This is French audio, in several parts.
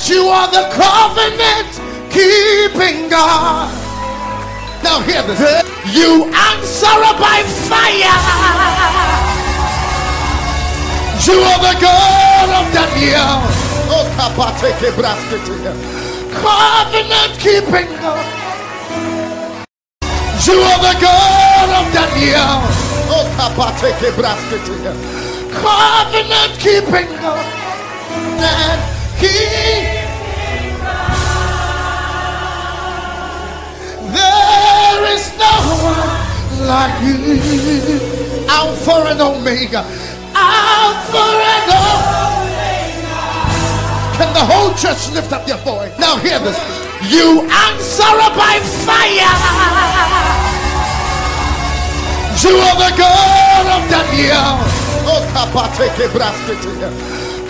You are the covenant keeping God. Now hear this. You answer by fire. You are the God of Daniel. Oh, covenant keeping God. You are the God of Daniel. Oh, covenant keeping God. And there is no one like you. Alpha and Omega. Alpha and Omega. Can the whole church lift up their voice? Now hear this. You answer by fire. You are the God of Daniel. Oh,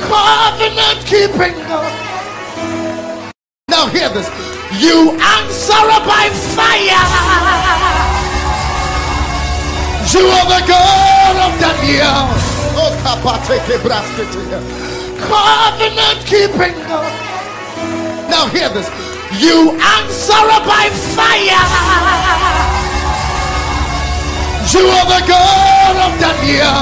covenant keeping God. Now hear this. You answer by fire. You are the God of Daniel. Oh, covenant keeping God. Now hear this. You answer by fire. You are the God of Daniel.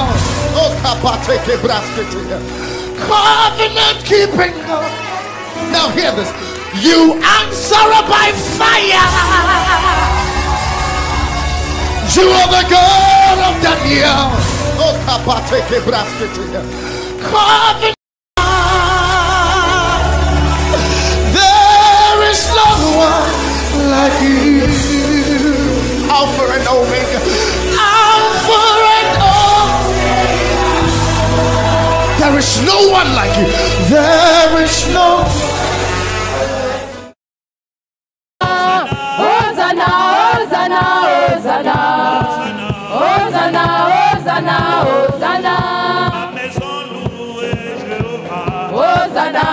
Oh, covenant keeping God. Now hear this. You answer by fire. You are the God of Daniel. Oh, covenant. There is no one like you. Alpha and Omega. Alpha and Omega. There is no one like you. There is no. Hosanna, Hosanna, Hosanna, Hosanna, Hosanna. La maison louée Jéhovah. Hosanna.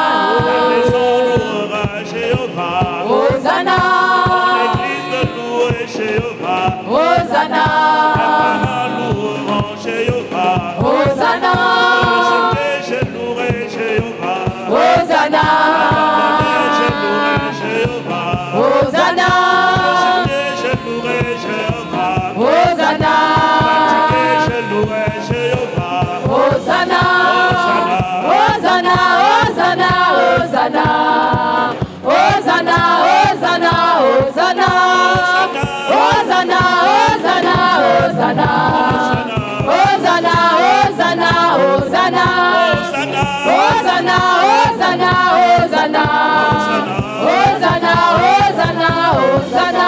La maison louera Jéhovah. Hosanna. L'église louée Jéhovah. Hosanna. Loueront Jéhovah. Hosanna. Je louerai Jéhovah. Hosanna. Je louerai Jéhovah. Hosanna. Je louerai Jéhovah. Hosanna. Je louerai Jéhovah. Hosanna. Hosanna, Hosanna, Hosanna. Hosanna, Hosanna, Hosanna. Hosanna, Hosanna, Hosanna. Hosanna, Hosanna, Hosanna. Hosanna, Hosanna, Hosanna. Hosanna, Hosanna, Hosanna.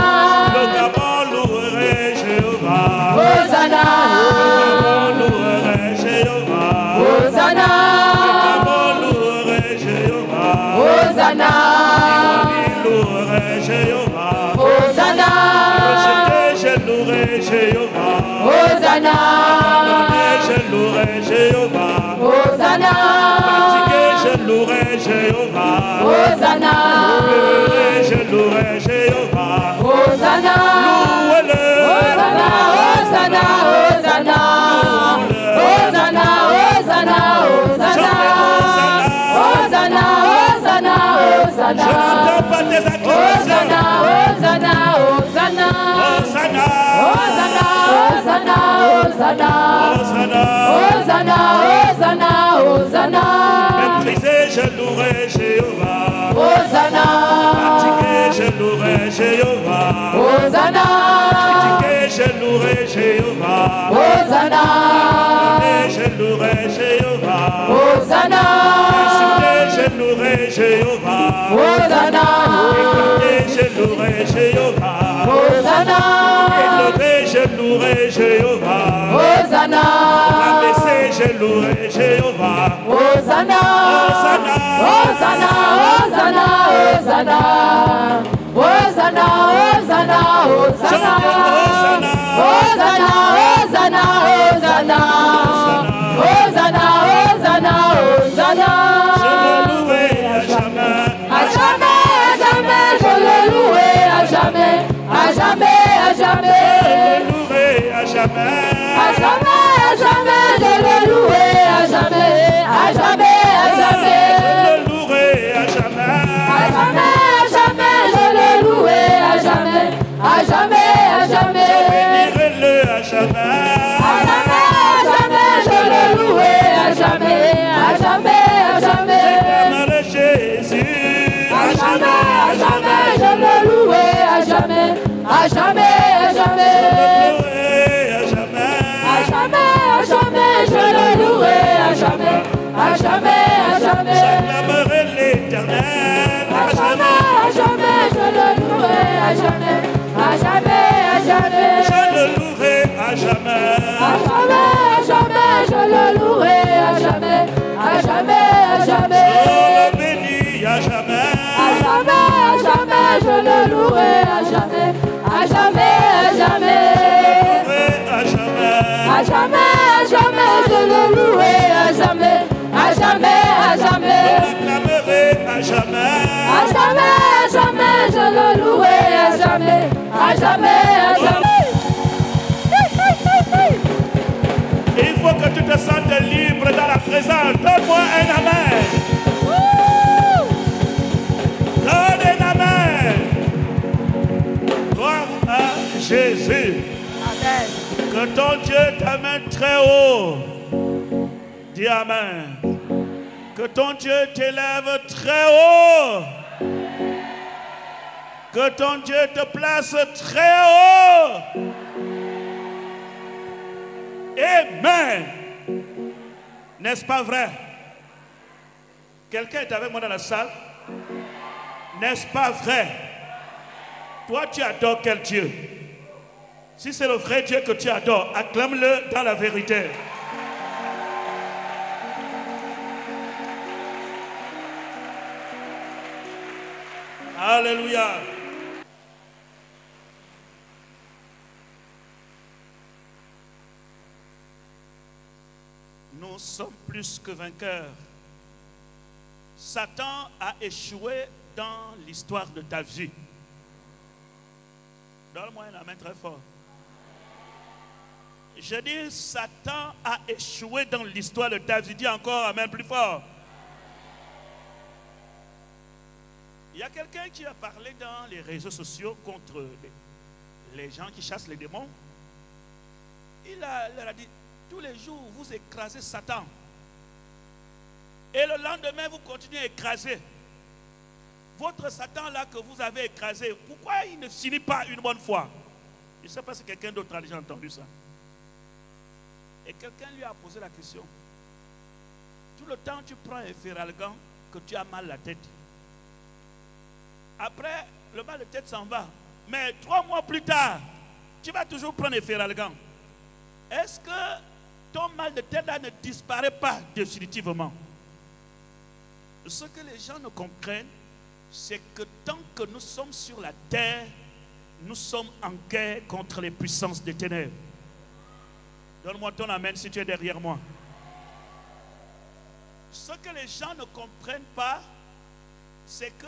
Le Gabon louerait Jéhovah. Hosanna. Louerait Jéhovah. Hosanna. Louerait Jéhovah. Hosanna. Louerait Jéhovah. Hosanna. Je louerai Jéhovah. Hosanna. Je louerai Jéhovah. Hosanna. Je louerai Jéhovah. Hosanna. Je louerai Jéhovah. Hosanna. Louez-le. Hosanna, Hosanna, Hosanna. Hosanna, Hosanna, Hosanna. Hosanna, Hosanna, Hosanna. Je n'entends pas tes acclamations. Hosanna, Hosanna, Hosanna. Hosanna. Hosanna, Hosanna, Hosanna. Hosanna. Hosanna, Hosanna, Hosanna. Méprisé, je louerai Jéhovah. Hosanna. Fatigué, je louerai Jéhovah. Hosanna. Critiqué, je louerai Jéhovah. Hosanna. Je louerai Jéhovah. Hosanna. Insulté, je louerai Jéhovah. Hosanna. Écarté, je louerai Jéhovah. Hosanna. Élevé, je louerai Jéhovah. Hosanna. Abaissé, je louerai Jéhovah. Hosanna. Hosanna. Hosanna, Hosanna, Hosanna. Hosanna, Hosanna, Hosanna. Hosanna, Hosanna, Hosanna. Hosanna, Hosanna, Hosanna. Je le louerai à jamais. À jamais, à jamais, je le louerai à jamais. À jamais, à jamais. Je le louerai à jamais. À jamais, je le louerai à jamais. À jamais, à jamais. Je le louerai à jamais. l'éternel, À jamais, je le louerai, à jamais, à jamais, à jamais. Je le louerai à jamais. À jamais, je le louerai, à jamais, à jamais, à jamais. Je le bénis à jamais. À jamais, je le louerai, à jamais, à jamais, à jamais. À jamais. À jamais, je le louerai, à jamais, à jamais, à jamais. Je l'acclamerai à jamais. À jamais, je le louerai, à jamais, à jamais, à jamais. Il faut que tu te sentes libre dans la présence. Donne-moi un amen. Donne un amen. Gloire à Jésus. Amen. Que ton Dieu t'amène très haut. Dis amen. Que ton Dieu t'élève très haut. Que ton Dieu te place très haut. Amen. N'est-ce pas vrai? Quelqu'un est avec moi dans la salle? N'est-ce pas vrai? Toi, tu adores quel Dieu? Si c'est le vrai Dieu que tu adores, acclame-le dans la vérité. Alléluia. Nous sommes plus que vainqueurs. Satan a échoué dans l'histoire de ta vie. Donne-moi un amen très fort. Je dis, Satan a échoué dans l'histoire de ta vie. Dis encore amen plus fort. Il y a quelqu'un qui a parlé dans les réseaux sociaux contre les gens qui chassent les démons. Il leur a dit, tous les jours, vous écrasez Satan. Et le lendemain, vous continuez à écraser. Votre Satan là que vous avez écrasé, pourquoi il ne finit pas une bonne fois? Je ne sais pas si quelqu'un d'autre a déjà entendu ça. Et quelqu'un lui a posé la question. Tout le temps, tu prends un Feralgan que tu as mal à la tête. Après, le mal de tête s'en va. Mais 3 mois plus tard, tu vas toujours prendre un Feralgan. Est-ce que ton mal de tête là ne disparaît pas définitivement? Ce que les gens ne comprennent, c'est que tant que nous sommes sur la terre, nous sommes en guerre contre les puissances des ténèbres. Donne-moi ton amen si tu es derrière moi. Ce que les gens ne comprennent pas, c'est que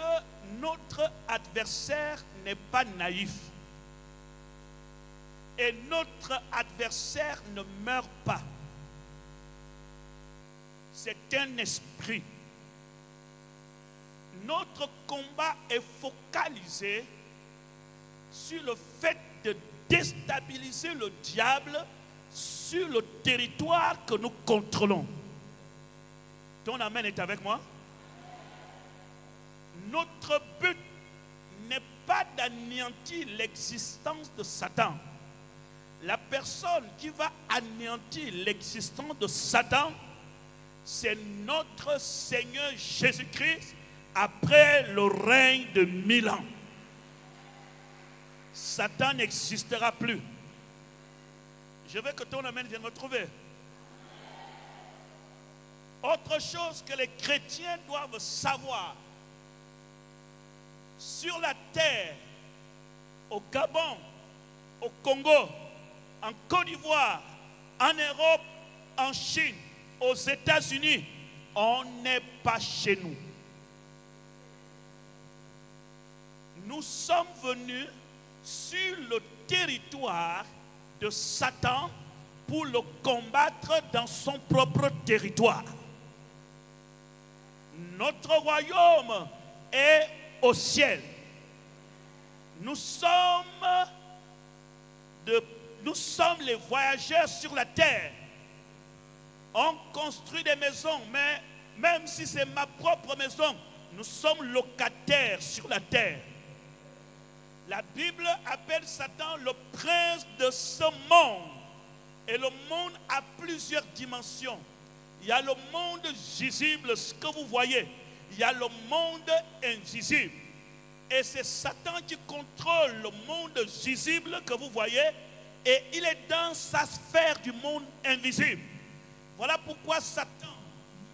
notre adversaire n'est pas naïf. Et notre adversaire ne meurt pas. C'est un esprit. Notre combat est focalisé sur le fait de déstabiliser le diable sur le territoire que nous contrôlons. Ton amen est avec moi? Notre but n'est pas d'anéantir l'existence de Satan. La personne qui va anéantir l'existence de Satan, c'est notre Seigneur Jésus-Christ après le règne de 1000 ans. Satan n'existera plus. Je veux que ton amen vienne me trouver. Autre chose que les chrétiens doivent savoir, sur la terre, au Gabon, au Congo, en Côte d'Ivoire, en Europe, en Chine, aux États-Unis, on n'est pas chez nous. Nous sommes venus sur le territoire de Satan pour le combattre dans son propre territoire. Notre royaume est au ciel. Nous sommes les voyageurs sur la terre. On construit des maisons, mais même si c'est ma propre maison, nous sommes locataires sur la terre. La Bible appelle Satan le prince de ce monde. Et le monde a plusieurs dimensions. Il y a le monde visible, ce que vous voyez. il y a le monde invisible. Et c'est Satan qui contrôle le monde visible que vous voyez. Et il est dans sa sphère du monde invisible. Voilà pourquoi Satan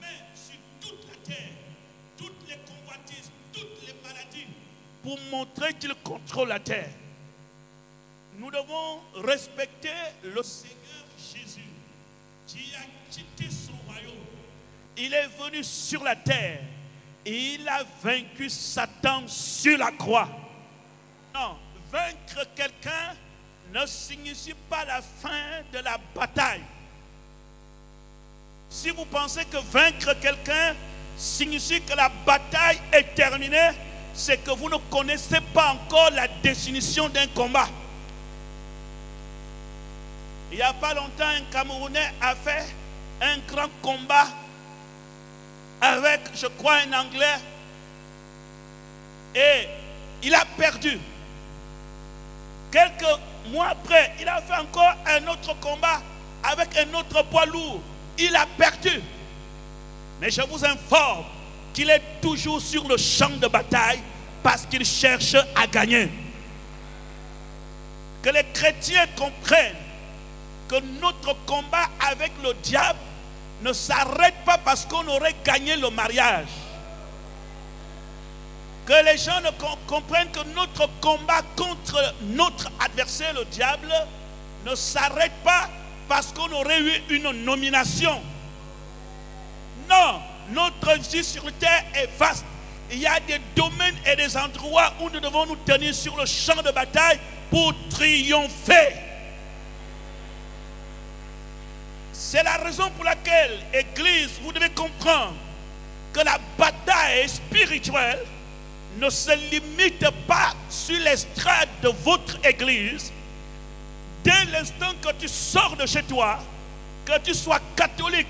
met sur toute la terre toutes les convoitises, toutes les maladies, pour montrer qu'il contrôle la terre. Nous devons respecter le Seigneur Jésus qui a quitté son royaume. Il est venu sur la terre et il a vaincu Satan sur la croix. Non, vaincre quelqu'un ne signifie pas la fin de la bataille. Si vous pensez que vaincre quelqu'un signifie que la bataille est terminée, c'est que vous ne connaissez pas encore la définition d'un combat. Il n'y a pas longtemps, un Camerounais a fait un grand combat avec, je crois, un Anglais. Et il a perdu. Quelques mois après, il a fait encore un autre combat avec un autre poids lourd. Il a perdu. Mais je vous informe qu'il est toujours sur le champ de bataille parce qu'il cherche à gagner. Que les chrétiens comprennent que notre combat avec le diable ne s'arrête pas parce qu'on aurait gagné le mariage. Que les gens comprennent que notre combat contre notre adversaire, le diable, ne s'arrête pas parce qu'on aurait eu une nomination. Non, notre vie sur la terre est vaste. Il y a des domaines et des endroits où nous devons nous tenir sur le champ de bataille pour triompher. C'est la raison pour laquelle, Église, vous devez comprendre que la bataille spirituelle ne se limite pas sur l'estrade de votre Église. Dès l'instant que tu sors de chez toi, que tu sois catholique,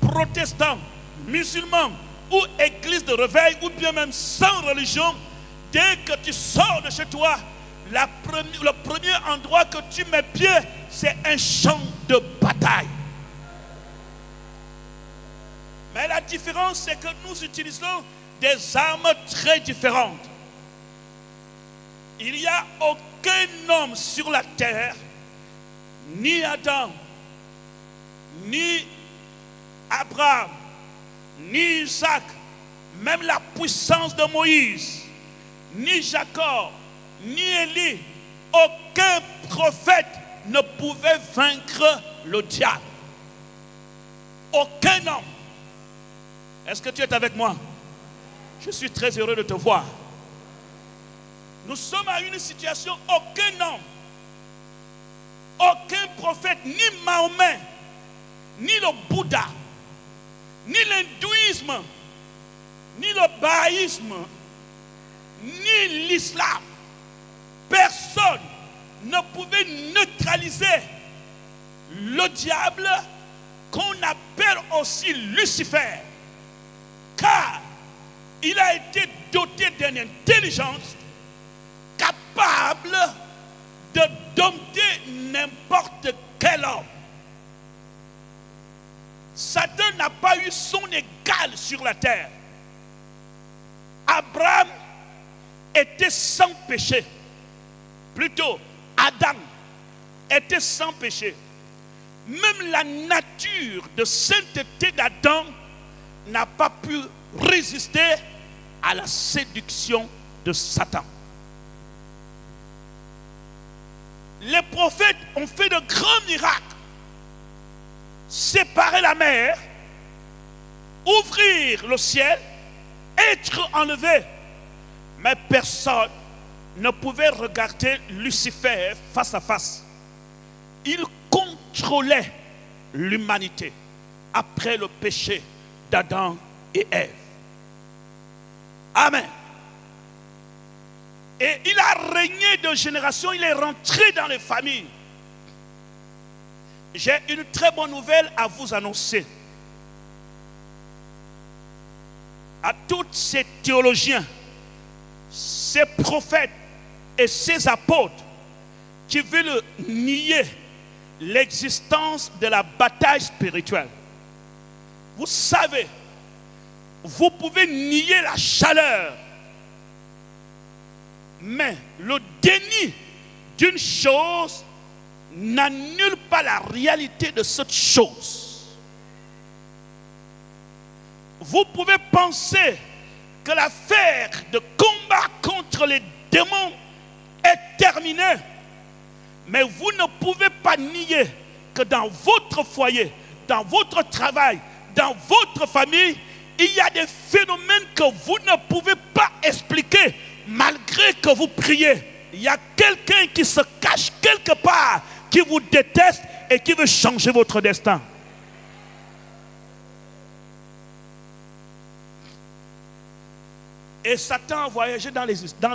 protestant, musulman ou église de réveil ou bien même sans religion, dès que tu sors de chez toi, le premier endroit que tu mets pied, c'est un champ de bataille. Mais la différence, c'est que nous utilisons des armes très différentes. Il n'y a aucun homme sur la terre, ni Adam, ni Abraham, ni Isaac, même la puissance de Moïse, ni Jacob, ni Élie, aucun prophète ne pouvait vaincre le diable. Aucun homme. Est-ce que tu es avec moi? Je suis très heureux de te voir. Nous sommes à une situation, aucun homme, aucun prophète, ni Mahomet, ni le Bouddha, ni l'hindouisme, ni le bahaïsme, ni l'islam, personne ne pouvait neutraliser le diable qu'on appelle aussi Lucifer, car il a été doté d'une intelligence capable de dompter n'importe quel homme. Satan n'a pas eu son égal sur la terre. Abraham était sans péché. Plutôt, Adam était sans péché. Même la nature de sainteté d'Adam n'a pas pu résister à la séduction de Satan. Les prophètes ont fait de grands miracles. Séparer la mer, ouvrir le ciel, être enlevé. Mais personne ne pouvait regarder Lucifer face à face. Il contrôlait l'humanité après le péché d'Adam et Ève. Amen. Et il a régné de génération, il est rentré dans les familles. J'ai une très bonne nouvelle à vous annoncer. À tous ces théologiens, ces prophètes et ces apôtres qui veulent nier l'existence de la bataille spirituelle. Vous savez vous pouvez nier la chaleur. Mais le déni d'une chose n'annule pas la réalité de cette chose. Vous pouvez penser que l'affaire de combat contre les démons est terminée, mais vous ne pouvez pas nier que dans votre foyer, dans votre travail, dans votre famille, il y a des phénomènes que vous ne pouvez pas expliquer malgré que vous priez. Il y a quelqu'un qui se cache quelque part, qui vous déteste et qui veut changer votre destin. Et Satan a voyagé dans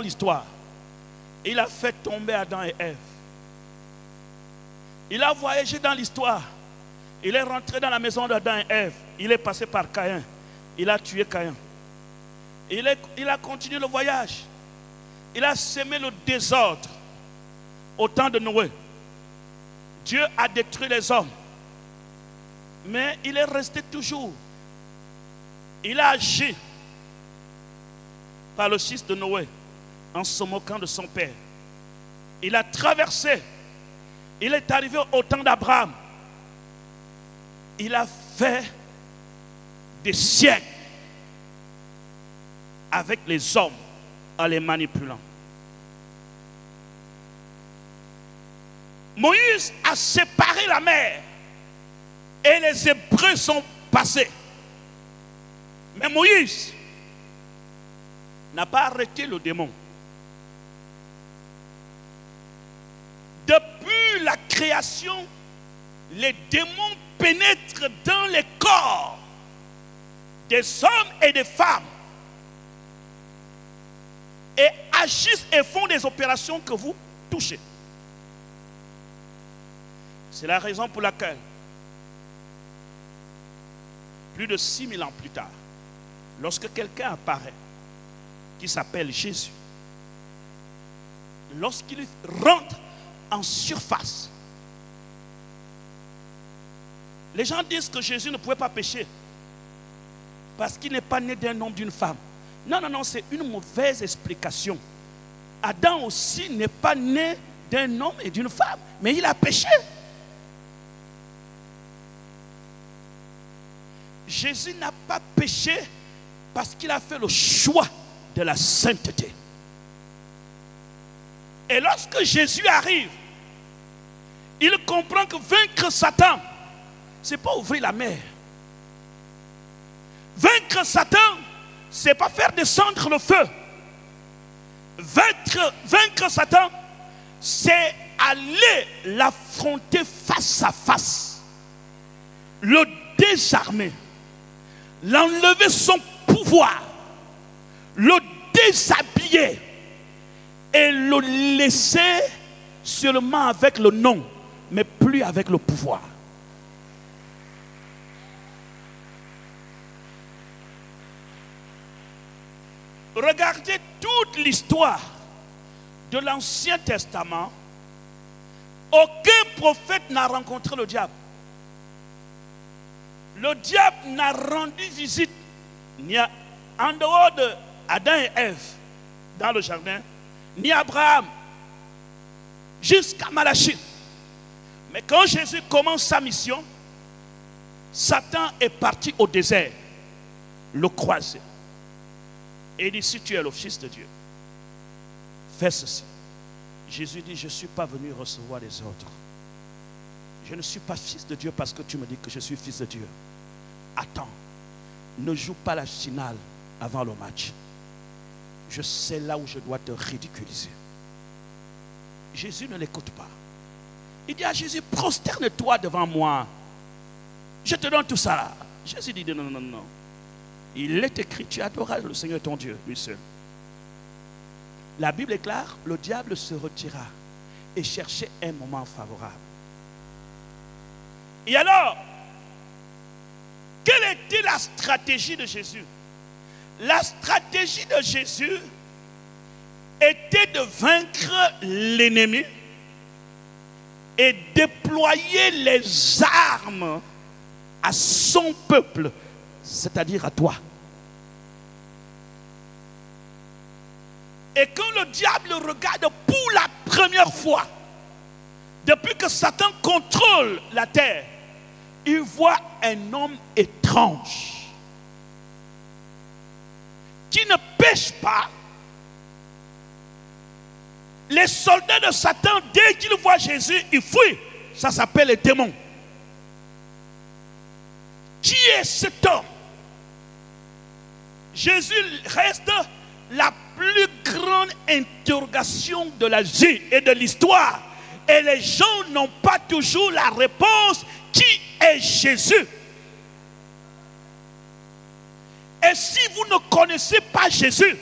l'histoire. Il a fait tomber Adam et Ève. Il a voyagé dans l'histoire. Il est rentré dans la maison d'Adam et Ève. Il est passé par Caïn. Il a tué Caïn. Il a continué le voyage. Il a sémé le désordre au temps de Noé. Dieu a détruit les hommes. Mais il est resté toujours. Il a agi par le fils de Noé en se moquant de son père. Il a traversé. Il est arrivé au temps d'Abraham. Il a fait des siècles avec les hommes en les manipulant. Moïse a séparé la mer et les Hébreux sont passés. Mais Moïse n'a pas arrêté le démon. Depuis la création, les démons pénètrent dans les corps des hommes et des femmes et agissent et font des opérations que vous touchez. C'est la raison pour laquelle, plus de 6000 ans plus tard, lorsque quelqu'un apparaît, qui s'appelle Jésus, lorsqu'il rentre en surface, les gens disent que Jésus ne pouvait pas pécher parce qu'il n'est pas né d'un homme, d'une femme. Non, non, non, c'est une mauvaise explication. Adam aussi n'est pas né d'un homme et d'une femme, mais il a péché. Jésus n'a pas péché parce qu'il a fait le choix de la sainteté. Et lorsque Jésus arrive, il comprend que vaincre Satan, ce n'est pas ouvrir la mer. Vaincre Satan, ce n'est pas faire descendre le feu. Vaincre Satan, c'est aller l'affronter face à face, le désarmer, l'enlever son pouvoir, le déshabiller et le laisser seulement avec le nom, mais plus avec le pouvoir. Regardez toute l'histoire de l'Ancien Testament. Aucun prophète n'a rencontré le diable. Le diable n'a rendu visite ni en dehors de Adam et Ève dans le jardin, ni Abraham, jusqu'à Malachie. Mais quand Jésus commence sa mission, Satan est parti au désert, le croiser. Et il dit, si tu es le Fils de Dieu, fais ceci. Jésus dit, je ne suis pas venu recevoir les autres. Je ne suis pas fils de Dieu parce que tu me dis que je suis fils de Dieu. Attends, ne joue pas la finale avant le match. Je sais là où je dois te ridiculiser. Jésus ne l'écoute pas. Il dit à Jésus, prosterne-toi devant moi. Je te donne tout ça. Jésus dit, non, non, non. Il est écrit, tu adoreras le Seigneur ton Dieu, lui seul. La Bible est claire, le diable se retira et cherchait un moment favorable. Et alors, quelle était la stratégie de Jésus? La stratégie de Jésus était de vaincre l'ennemi et déployer les armes à son peuple, c'est-à-dire à toi. Et quand le diable regarde pour la première fois, depuis que Satan contrôle la terre, il voit un homme étrange qui ne pêche pas. Les soldats de Satan, dès qu'ils voient Jésus, ils fuient. Ça s'appelle les démons. Qui est cet homme? Jésus reste la plus grande interrogation de la vie et de l'histoire. Et les gens n'ont pas toujours la réponse. Qui est Jésus? Et si vous ne connaissez pas Jésus,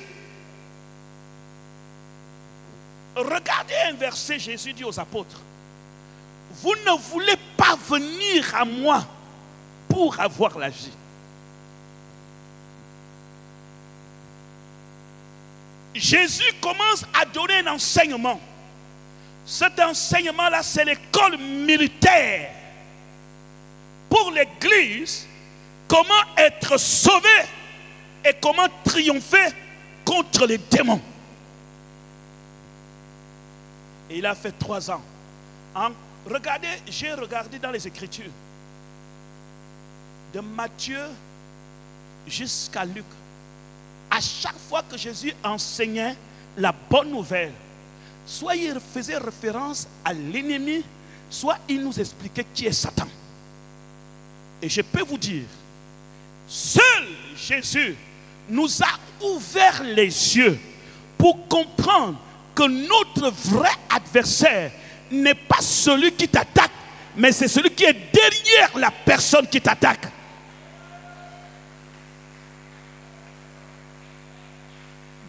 regardez un verset, Jésus dit aux apôtres, vous ne voulez pas venir à moi pour avoir la vie. Jésus commence à donner un enseignement. Cet enseignement-là, c'est l'école militaire pour l'Église. Comment être sauvé et comment triompher contre les démons. Et il a fait 3 ans. Regardez, j'ai regardé dans les Écritures. De Matthieu jusqu'à Luc. À chaque fois que Jésus enseignait la bonne nouvelle, soit il faisait référence à l'ennemi, soit il nous expliquait qui est Satan. Et je peux vous dire, seul Jésus nous a ouvert les yeux pour comprendre que notre vrai adversaire n'est pas celui qui t'attaque, mais c'est celui qui est derrière la personne qui t'attaque.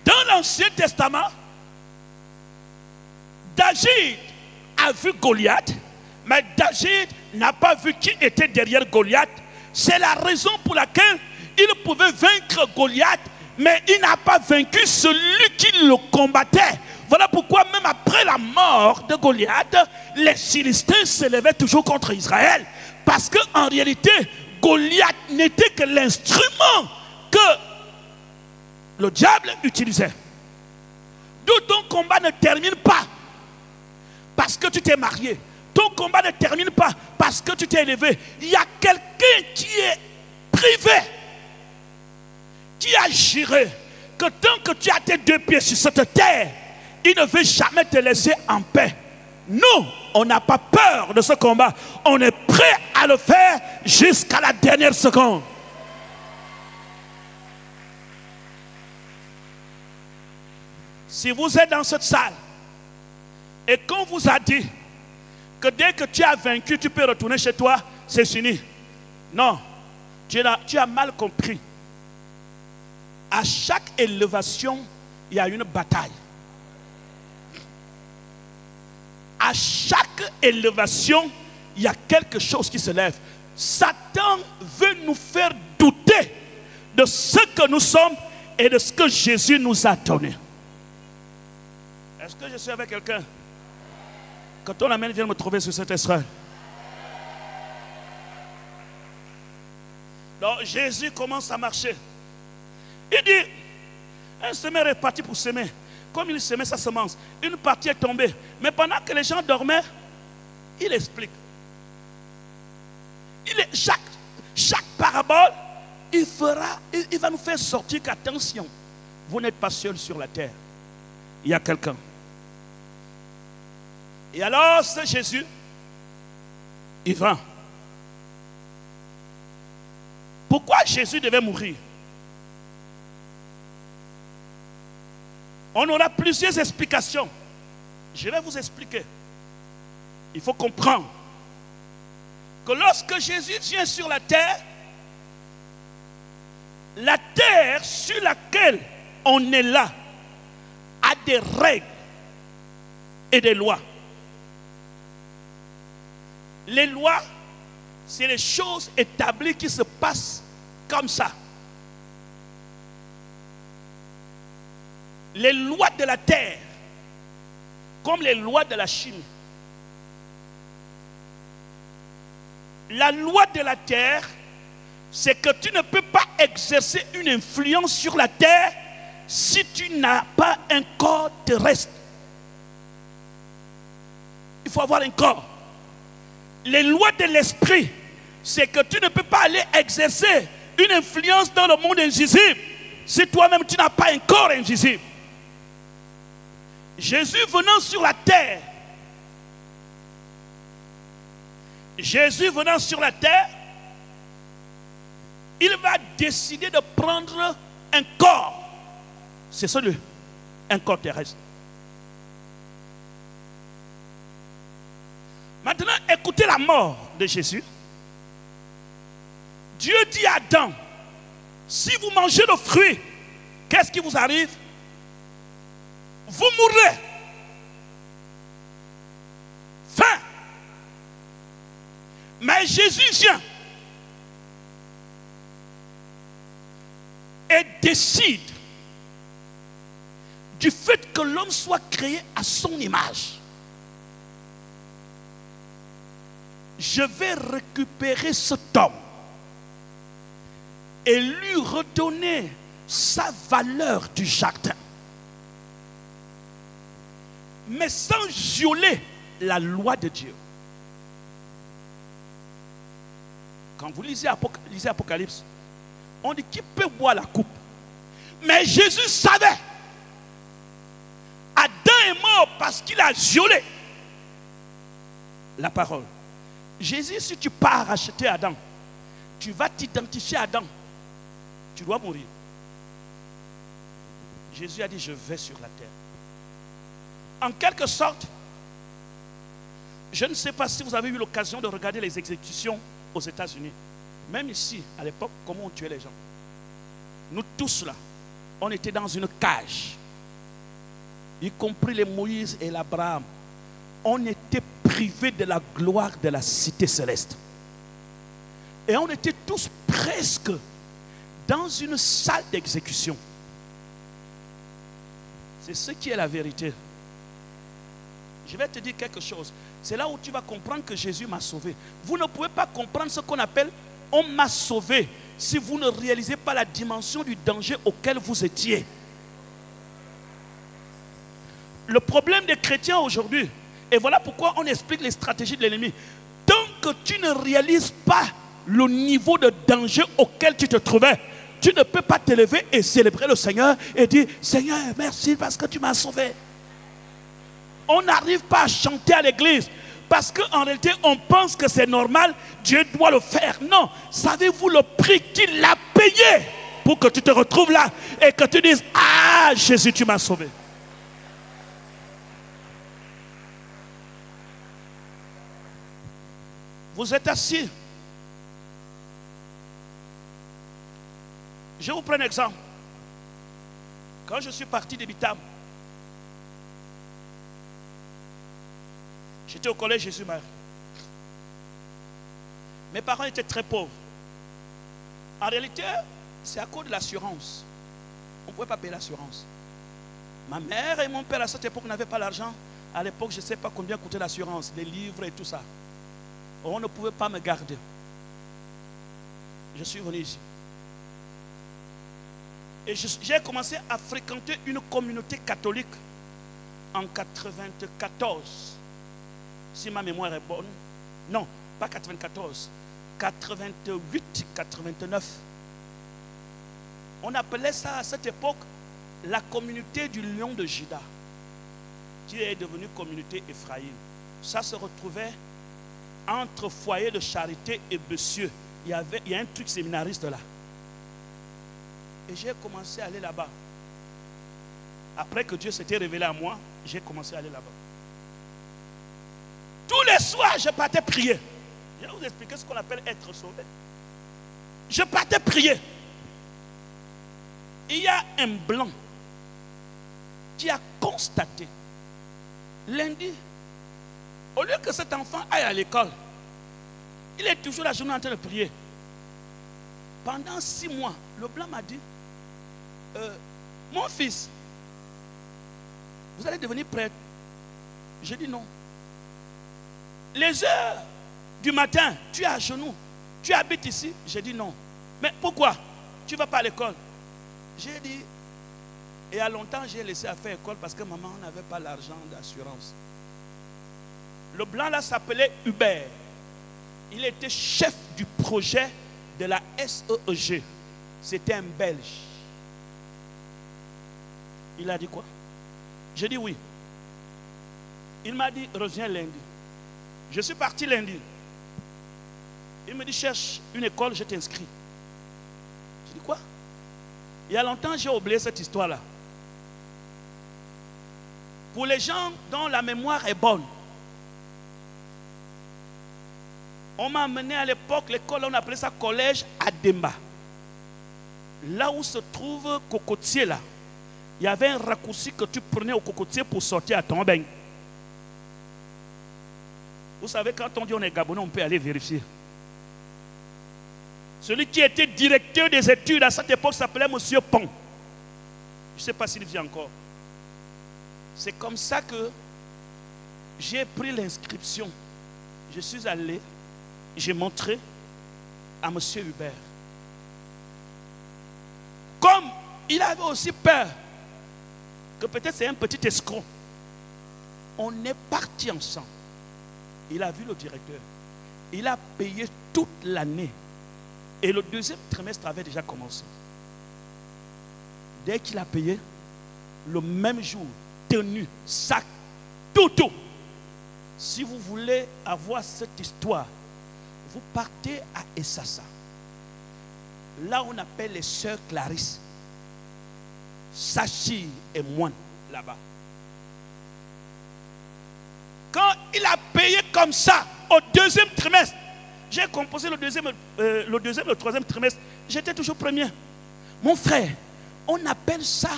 Dans l'Ancien Testament, David a vu Goliath, mais David n'a pas vu qui était derrière Goliath. C'est la raison pour laquelle il pouvait vaincre Goliath, mais il n'a pas vaincu celui qui le combattait. Voilà pourquoi même après la mort de Goliath, les Philistins s'élevaient toujours contre Israël. Parce qu'en réalité, Goliath n'était que l'instrument que le diable utilisait. D'où ton combat ne termine pas parce que tu t'es marié. Ton combat ne termine pas parce que tu t'es élevé. Il y a quelqu'un qui est privé, qui a juré que tant que tu as tes 2 pieds sur cette terre, il ne veut jamais te laisser en paix. Nous, on n'a pas peur de ce combat. On est prêt à le faire jusqu'à la dernière seconde. Si vous êtes dans cette salle et qu'on vous a dit que dès que tu as vaincu, tu peux retourner chez toi, c'est fini. Non, tu as mal compris. À chaque élévation, il y a une bataille. À chaque élévation, il y a quelque chose qui se lève. Satan veut nous faire douter de ce que nous sommes et de ce que Jésus nous a donné. Est-ce que je suis avec quelqu'un? Que ton amène vienne me trouver sur cette estrade. Donc Jésus commence à marcher. Il dit, un semeur est parti pour semer. Comme il semait sa semence, une partie est tombée. Mais pendant que les gens dormaient, il explique. Chaque parabole, il va nous faire sortir qu'attention, vous n'êtes pas seul sur la terre. Il y a quelqu'un. Et alors, c'est Jésus, il va. Pourquoi Jésus devait mourir? On aura plusieurs explications. Je vais vous expliquer. Il faut comprendre que lorsque Jésus vient sur la terre sur laquelle on est là a des règles et des lois. Les lois, c'est les choses établies qui se passent comme ça. Les lois de la terre, comme les lois de la chimie. La loi de la terre, c'est que tu ne peux pas exercer une influence sur la terre si tu n'as pas un corps terrestre. Il faut avoir un corps. Les lois de l'esprit, c'est que tu ne peux pas aller exercer une influence dans le monde invisible si toi-même tu n'as pas un corps invisible. Jésus venant sur la terre, il va décider de prendre un corps. C'est ça, un corps terrestre. Maintenant, écoutez la mort de Jésus. Dieu dit à Adam, si vous mangez le fruit, qu'est-ce qui vous arrive? Vous mourrez. Fin. Mais Jésus vient et décide du fait que l'homme soit créé à son image. Je vais récupérer cet homme et lui redonner sa valeur du jardin, mais sans violer la loi de Dieu. Quand vous lisez Apocalypse, on dit qui peut boire la coupe. Mais Jésus savait. Adam est mort parce qu'il a violé la parole. Jésus, si tu pars acheter Adam, tu vas t'identifier à Adam. Tu dois mourir. Jésus a dit, je vais sur la terre. En quelque sorte, je ne sais pas si vous avez eu l'occasion de regarder les exécutions aux États-Unis. Même ici, à l'époque, comment on tuait les gens. Nous tous là, on était dans une cage. Y compris les Moïse et l'Abraham. On était privés de la gloire de la cité céleste. Et on était tous presque dans une salle d'exécution. C'est ce qui est la vérité. Je vais te dire quelque chose. C'est là où tu vas comprendre que Jésus m'a sauvé. Vous ne pouvez pas comprendre ce qu'on appelle « on m'a sauvé » si vous ne réalisez pas la dimension du danger auquel vous étiez. Le problème des chrétiens aujourd'hui, et voilà pourquoi on explique les stratégies de l'ennemi. Tant que tu ne réalises pas le niveau de danger auquel tu te trouvais, tu ne peux pas t'élever et célébrer le Seigneur et dire « Seigneur, merci parce que tu m'as sauvé ». On n'arrive pas à chanter à l'église parce qu'en réalité, on pense que c'est normal, Dieu doit le faire. Non, savez-vous le prix qu'il a payé pour que tu te retrouves là et que tu dises « Ah, Jésus, tu m'as sauvé ». Vous êtes assis. Je vous prends un exemple. Quand je suis parti de Bitam, j'étais au collège Jésus-Marie. Mes parents étaient très pauvres. En réalité, c'est à cause de l'assurance. On ne pouvait pas payer l'assurance. Ma mère et mon père à cette époque n'avaient pas l'argent. À l'époque, je ne sais pas combien coûtait l'assurance, les livres et tout ça. On ne pouvait pas me garder. Je suis venu ici. Et j'ai commencé à fréquenter une communauté catholique en 94. Si ma mémoire est bonne. Non, pas 94. 88, 89. On appelait ça à cette époque la communauté du lion de Juda, qui est devenue communauté Ephraïm. Ça se retrouvait entre foyer de charité et Bessieux. Il y a un truc séminariste là. Et j'ai commencé à aller là-bas. Après que Dieu s'était révélé à moi, j'ai commencé à aller là-bas. Tous les soirs, je partais prier. Je vais vous expliquer ce qu'on appelle être sauvé. Je partais prier. Il y a un blanc qui a constaté lundi, au lieu que cet enfant aille à l'école, il est toujours la journée en train de prier. Pendant 6 mois, le blanc m'a dit, mon fils, vous allez devenir prêtre. J'ai dit non. Les heures du matin, tu es à genoux, tu habites ici. J'ai dit non. Mais pourquoi? Tu ne vas pas à l'école. J'ai dit, Et à longtemps, j'ai laissé à faire école parce que maman n'avait pas l'argent d'assurance. Le blanc là s'appelait Hubert. Il était chef du projet de la SEEG. C'était un Belge. Il a dit quoi? J'ai dit oui. Il m'a dit reviens lundi. Je suis parti lundi. Il me dit cherche une école, je t'inscris. J'ai dit quoi? Il y a longtemps, j'ai oublié cette histoire-là. Pour les gens dont la mémoire est bonne, on m'a amené à l'époque, l'école, on appelait ça collège Ademba. Là où se trouve Cocotier, là, il y avait un raccourci que tu prenais au Cocotier pour sortir à ton bain. Vous savez, quand on dit on est Gabonais, on peut aller vérifier. Celui qui était directeur des études à cette époque s'appelait M. Pont. Je ne sais pas s'il vit encore. C'est comme ça que j'ai pris l'inscription. Je suis allé, j'ai montré à M. Hubert. Comme il avait aussi peur que peut-être c'est un petit escroc, on est parti ensemble. Il a vu le directeur. Il a payé toute l'année. Et le deuxième trimestre avait déjà commencé. Dès qu'il a payé, le même jour, tenue, sac, tout. Si vous voulez avoir cette histoire, vous partez à Essassa. Là, on appelle les sœurs Clarisse. Sachi et Moine, là-bas. Quand il a payé comme ça, au deuxième trimestre, j'ai composé le deuxième, le troisième trimestre, j'étais toujours premier. Mon frère, on appelle ça,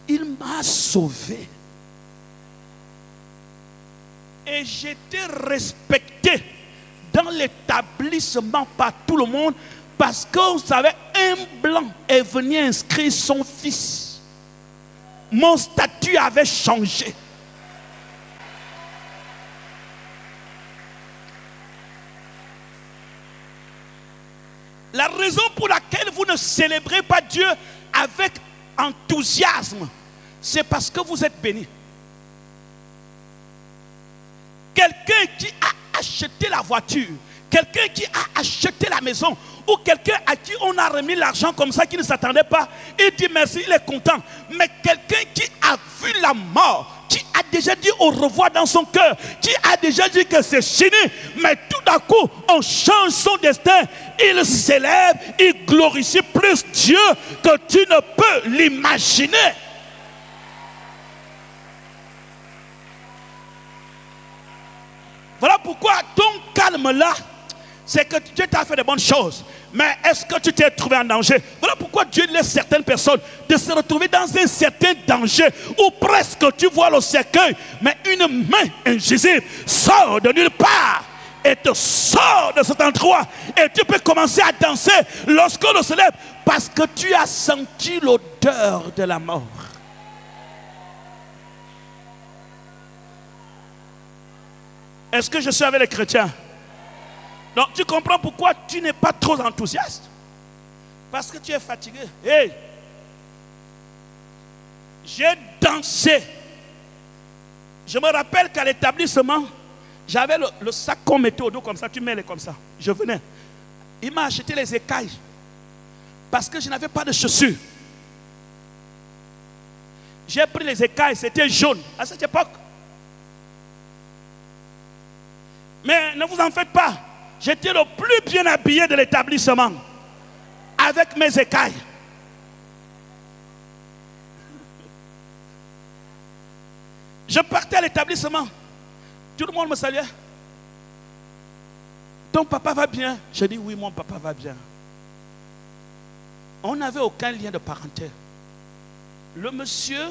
il m'a sauvé. Et j'étais respecté dans l'établissement par tout le monde parce que vous savez, un blanc est venu inscrire son fils. Mon statut avait changé. La raison pour laquelle vous ne célébrez pas Dieu avec enthousiasme, c'est parce que vous êtes béni. Quelqu'un qui a acheté la voiture, quelqu'un qui a acheté la maison, ou quelqu'un à qui on a remis l'argent comme ça, qui ne s'attendait pas, il dit merci, il est content. Mais quelqu'un qui a vu la mort, qui a déjà dit au revoir dans son cœur, qui a déjà dit que c'est fini, mais tout d'un coup, on change son destin, il s'élève, il glorifie plus Dieu que tu ne peux l'imaginer. Voilà pourquoi ton calme là, c'est que Dieu t'a fait de bonnes choses. Mais est-ce que tu t'es trouvé en danger? Voilà pourquoi Dieu laisse certaines personnes de se retrouver dans un certain danger où presque tu vois le cercueil, mais une main invisible sort de nulle part et te sort de cet endroit. Et tu peux commencer à danser lorsqu'on se lève parce que tu as senti l'odeur de la mort. Est-ce que je suis avec les chrétiens? Donc tu comprends pourquoi tu n'es pas trop enthousiaste? Parce que tu es fatigué. Hey! J'ai dansé. Je me rappelle qu'à l'établissement, j'avais le sac qu'on mettait au dos comme ça, tu mets les comme ça. Je venais. Il m'a acheté les écailles. Parce que je n'avais pas de chaussures. J'ai pris les écailles, c'était jaune à cette époque. Mais ne vous en faites pas. J'étais le plus bien habillé de l'établissement. Avec mes écailles. Je partais à l'établissement. Tout le monde me saluait. Ton papa va bien? Je dis oui, mon papa va bien. On n'avait aucun lien de parenté. Le monsieur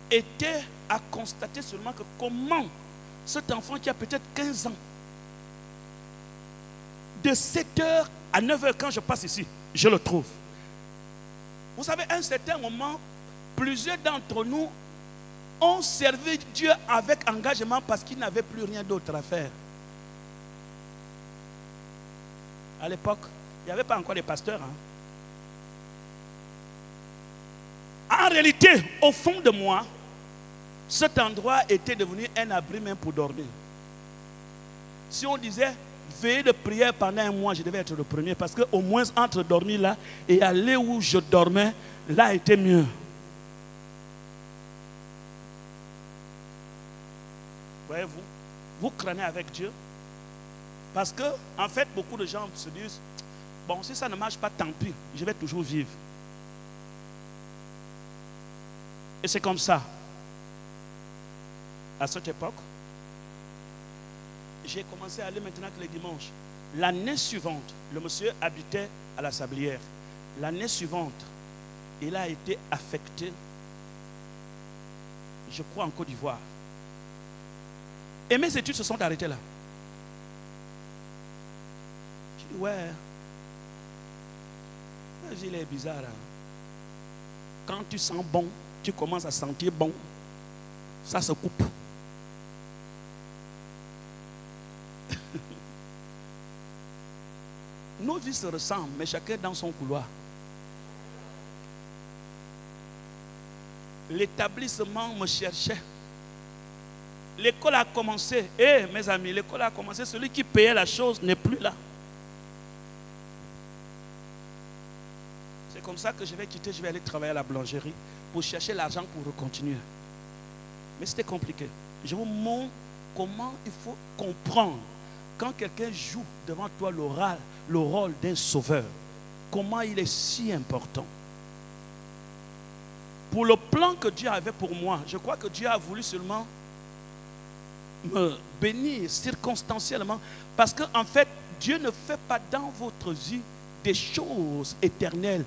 était à constater seulement que comment cet enfant qui a peut-être 15 ans, de 7h à 9h quand je passe ici, je le trouve. Vous savez, à un certain moment, plusieurs d'entre nous ont servi Dieu avec engagement parce qu'ils n'avaient plus rien d'autre à faire. À l'époque, il n'y avait pas encore des pasteurs. En En réalité, au fond de moi, cet endroit était devenu un abri même pour dormir. Si on disait veillée de prière pendant un mois, je devais être le premier, parce qu'au moins entre dormir là et aller où je dormais, là était mieux. Voyez-vous, vous craignez avec Dieu. Parce que, en fait, beaucoup de gens se disent, bon, si ça ne marche pas, tant pis, je vais toujours vivre. Et c'est comme ça. À cette époque, j'ai commencé à aller maintenant que les dimanches. L'année suivante, le monsieur habitait à la Sablière. L'année suivante, il a été affecté, je crois, en Côte d'Ivoire. Et mes études se sont arrêtées là. Je dis, ouais. Il est bizarre. Hein? Quand tu sens bon, tu commences à sentir bon. Ça se coupe. Nos vies se ressemblent, mais chacun dans son couloir. L'établissement me cherchait. L'école a commencé. Mes amis, l'école a commencé. Celui qui payait la chose n'est plus là. C'est comme ça que je vais quitter, je vais aller travailler à la boulangerie pour chercher l'argent pour continuer. Mais c'était compliqué. Je vous montre comment il faut comprendre quand quelqu'un joue devant toi le rôle d'un sauveur. Comment il est si important. Pour le plan que Dieu avait pour moi, je crois que Dieu a voulu seulement me bénir circonstanciellement. Parce qu'en fait, Dieu ne fait pas dans votre vie des choses éternelles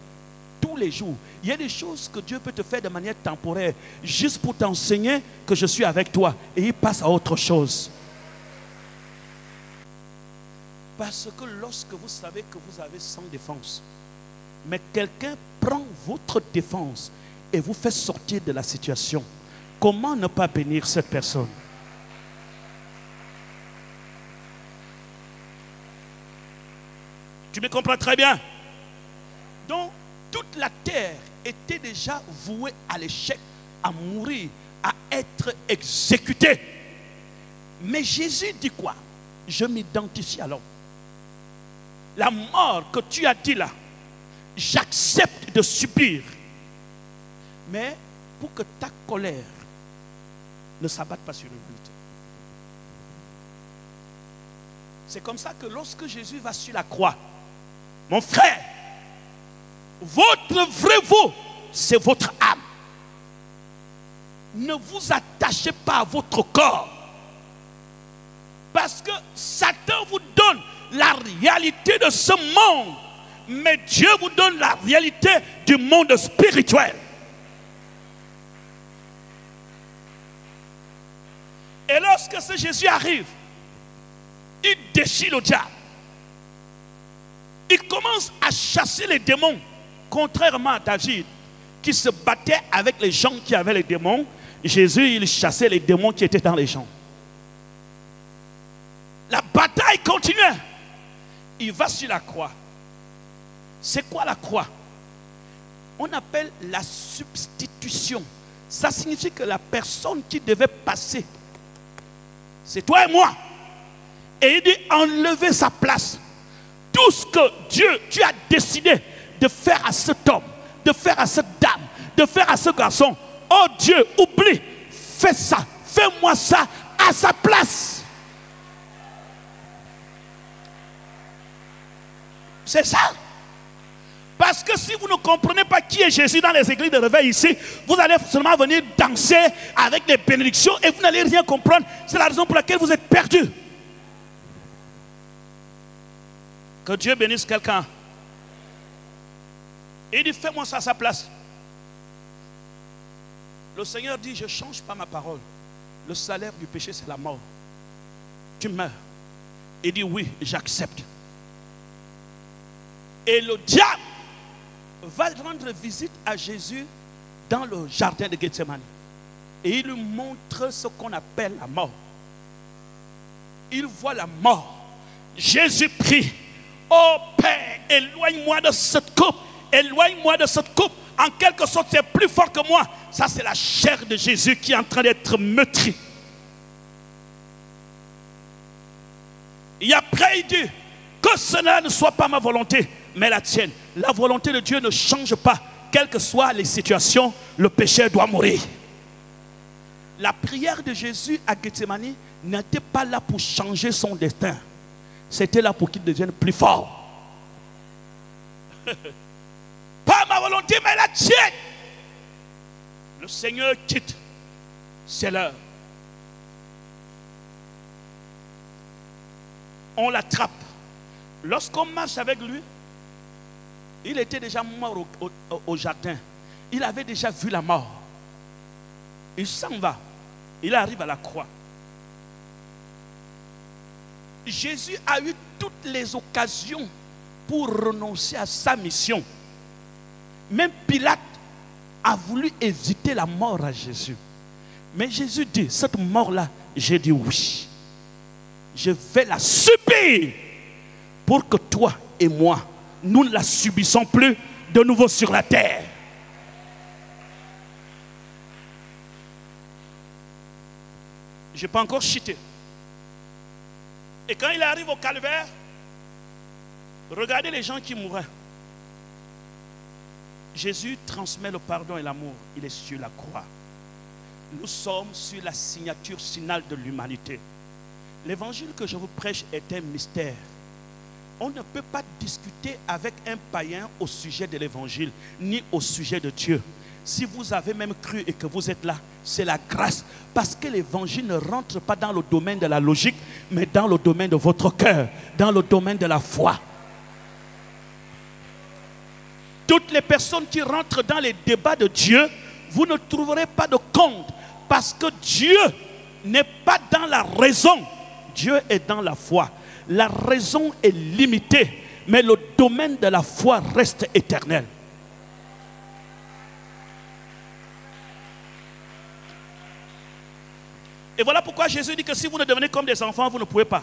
tous les jours. Il y a des choses que Dieu peut te faire de manière temporaire, juste pour t'enseigner que je suis avec toi. Et il passe à autre chose. Parce que lorsque vous savez que vous avez sans défense, mais quelqu'un prend votre défense et vous fait sortir de la situation, comment ne pas bénir cette personne? Tu me comprends très bien? Donc, toute la terre était déjà vouée à l'échec, à mourir, à être exécutée. Mais Jésus dit quoi? Je m'identifie à l'homme. La mort que tu as dit là, j'accepte de subir. Mais pour que ta colère ne s'abatte pas sur l'humanité. C'est comme ça que lorsque Jésus va sur la croix, mon frère, votre vrai vous, c'est votre âme. Ne vous attachez pas à votre corps. Parce que Satan vous donne la réalité de ce monde. Mais Dieu vous donne la réalité du monde spirituel. Et lorsque ce Jésus arrive, il déchire le diable. Il commence à chasser les démons. Contrairement à David, qui se battait avec les gens qui avaient les démons, Jésus, il chassait les démons qui étaient dans les gens. La bataille continuait. Il va sur la croix. C'est quoi la croix? On appelle la substitution. Ça signifie que la personne qui devait passer, c'est toi et moi. Et il dit enlever sa place. Tout ce que Dieu, tu as décidé de faire à cet homme, de faire à cette dame, de faire à ce garçon. Oh Dieu, oublie, fais ça, fais-moi ça à sa place. C'est ça. Parce que si vous ne comprenez pas qui est Jésus dans les églises de réveil ici, vous allez seulement venir danser avec les bénédictions et vous n'allez rien comprendre. C'est la raison pour laquelle vous êtes perdus. Que Dieu bénisse quelqu'un. Il dit, fais-moi ça à sa place. Le Seigneur dit, je ne change pas ma parole. Le salaire du péché, c'est la mort. Tu meurs. Il dit, oui, j'accepte. Et le diable va rendre visite à Jésus dans le jardin de Gethsemane. Et il lui montre ce qu'on appelle la mort. Il voit la mort. Jésus prie, oh Père, éloigne-moi de cette coupe. Éloigne-moi de cette coupe. en quelque sorte, c'est plus fort que moi. Ça, c'est la chair de Jésus qui est en train d'être meurtrie. Et après, il dit que cela ne soit pas ma volonté, mais la tienne. La volonté de Dieu ne change pas. Quelles que soient les situations, le péché doit mourir. La prière de Jésus à Gethsémani n'était pas là pour changer son destin. C'était là pour qu'il devienne plus fort. Pas ma volonté, mais la tienne. Le Seigneur quitte. C'est l'heure. On l'attrape. Lorsqu'on marche avec lui, il était déjà mort au jardin. Il avait déjà vu la mort. Il s'en va. Il arrive à la croix. Jésus a eu toutes les occasions pour renoncer à sa mission. Même Pilate a voulu éviter la mort à Jésus. Mais Jésus dit, cette mort-là, j'ai dit oui. Je vais la subir pour que toi et moi, nous ne la subissons plus de nouveau sur la terre. Je peux encore chuter. Et quand il arrive au calvaire, regardez les gens qui mouraient. Jésus transmet le pardon et l'amour. Il est sur la croix. Nous sommes sur la signature finale de l'humanité. L'évangile que je vous prêche est un mystère. On ne peut pas discuter avec un païen au sujet de l'évangile, ni au sujet de Dieu. Si vous avez même cru et que vous êtes là, c'est la grâce. Parce que l'évangile ne rentre pas dans le domaine de la logique, mais dans le domaine de votre cœur, dans le domaine de la foi. Toutes les personnes qui rentrent dans les débats de Dieu, vous ne trouverez pas de compte. Parce que Dieu n'est pas dans la raison. Dieu est dans la foi. La raison est limitée, mais le domaine de la foi reste éternel. Et voilà pourquoi Jésus dit que si vous ne devenez comme des enfants, vous ne pouvez pas.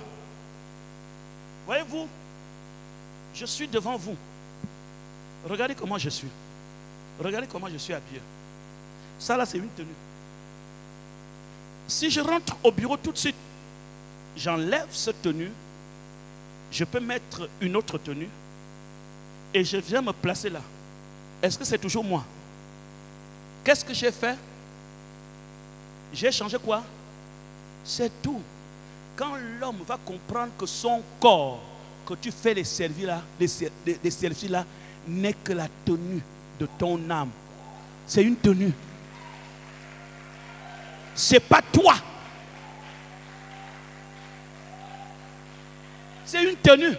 Voyez-vous, je suis devant vous. Regardez comment je suis. Regardez comment je suis habillé. Ça là, c'est une tenue. Si je rentre au bureau tout de suite, j'enlève cette tenue, je peux mettre une autre tenue et je viens me placer là. Est-ce que c'est toujours moi? Qu'est-ce que j'ai fait? J'ai changé quoi? C'est tout. Quand l'homme va comprendre que son corps, que tu fais les selfies là, n'est que la tenue de ton âme. C'est une tenue. C'est pas toi. C'est une tenue.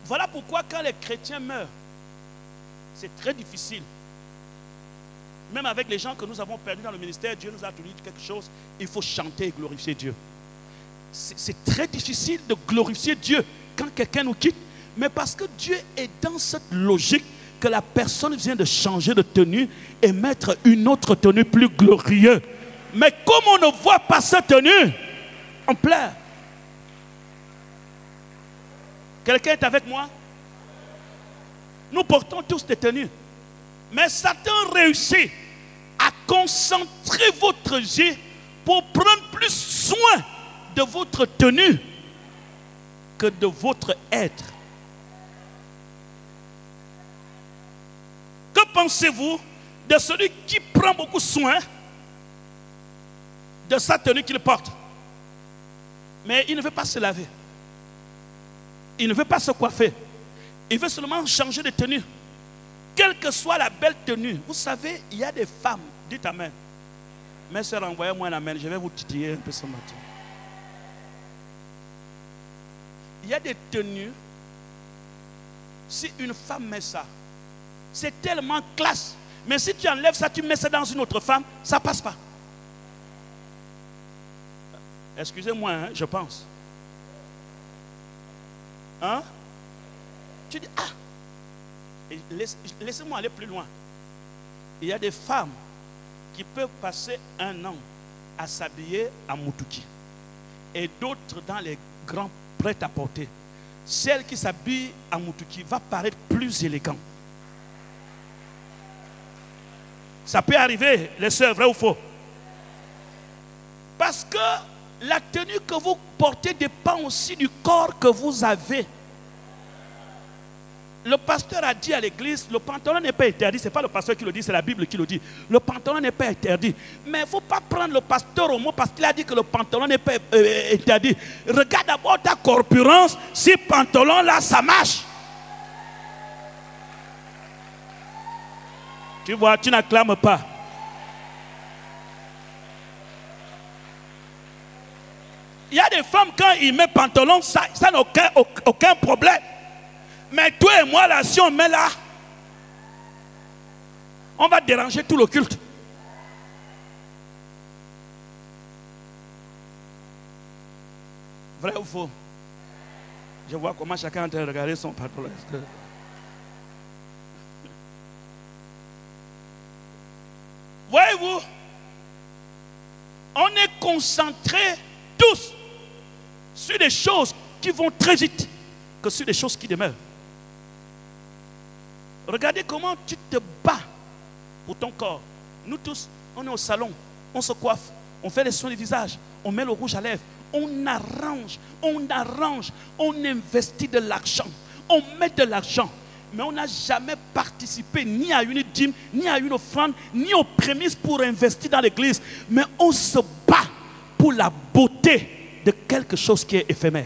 Voilà pourquoi quand les chrétiens meurent, c'est très difficile. Même avec les gens que nous avons perdus dans le ministère, Dieu nous a donné quelque chose. Il faut chanter et glorifier Dieu. C'est très difficile de glorifier Dieu quand quelqu'un nous quitte. Mais parce que Dieu est dans cette logique que la personne vient de changer de tenue et mettre une autre tenue plus glorieuse. Mais comme on ne voit pas cette tenue, on pleure. Quelqu'un est avec moi? Nous portons tous des tenues. Mais Satan réussit à concentrer votre yeux pour prendre plus soin de votre tenue que de votre être. Que pensez-vous de celui qui prend beaucoup soin de sa tenue qu'il porte? Mais il ne veut pas se laver. Il ne veut pas se coiffer. Il veut seulement changer de tenue. Quelle que soit la belle tenue. Vous savez, il y a des femmes. Dites amen. Mes soeurs, envoyez-moi un amen. Je vais vous titiller un peu ce matin. Il y a des tenues. Si une femme met ça, c'est tellement classe. Mais si tu enlèves ça, tu mets ça dans une autre femme, ça ne passe pas. Excusez-moi, hein, je pense. Hein? Tu dis, ah, laissez-moi aller plus loin. Il y a des femmes qui peuvent passer un an à s'habiller à Moutouki et d'autres dans les grands prêt-à-porter. Celle qui s'habille à Moutouki va paraître plus élégante. Ça peut arriver, les sœurs, vrai ou faux? Parce que la tenue que vous portez dépend aussi du corps que vous avez. Le pasteur a dit à l'église, le pantalon n'est pas interdit. Ce n'est pas le pasteur qui le dit, c'est la Bible qui le dit. Le pantalon n'est pas interdit. Mais il ne faut pas prendre le pasteur au mot parce qu'il a dit que le pantalon n'est pas interdit. Regarde d'abord ta corpulence, si pantalon là, ça marche. Tu vois, tu n'acclames pas. Il y a des femmes, quand ils mettent pantalon, ça n'a aucun problème. Mais toi et moi, là, si on met là, on va déranger tout le culte. Vrai ou faux? Je vois comment chacun est en train de regarder son pantalon. Voyez-vous, on est concentrés tous sur des choses qui vont très vite que sur des choses qui demeurent. Regardez comment tu te bats pour ton corps. Nous tous, on est au salon, on se coiffe, on fait les soins du visage, on met le rouge à lèvres, on arrange, on investit de l'argent, on met de l'argent. Mais on n'a jamais participé ni à une dîme, ni à une offrande, ni aux prémices pour investir dans l'église. Mais on se bat pour la beauté de quelque chose qui est éphémère.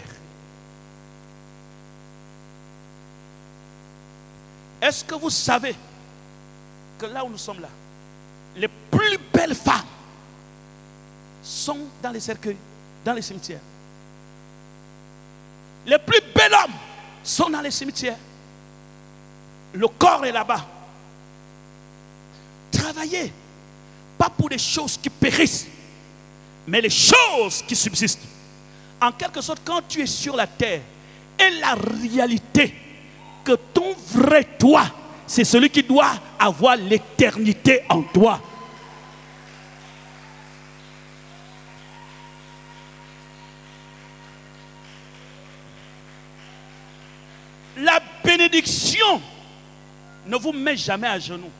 Est-ce que vous savez que là où nous sommes là, les plus belles femmes sont dans les cercueils, dans les cimetières. Les plus bels hommes sont dans les cimetières. Le corps est là-bas. Travaillez, pas pour des choses qui périssent, mais les choses qui subsistent. En quelque sorte, quand tu es sur la terre, et la réalité que ton vrai toi, c'est celui qui doit avoir l'éternité en toi. La bénédiction ne vous met jamais à genoux.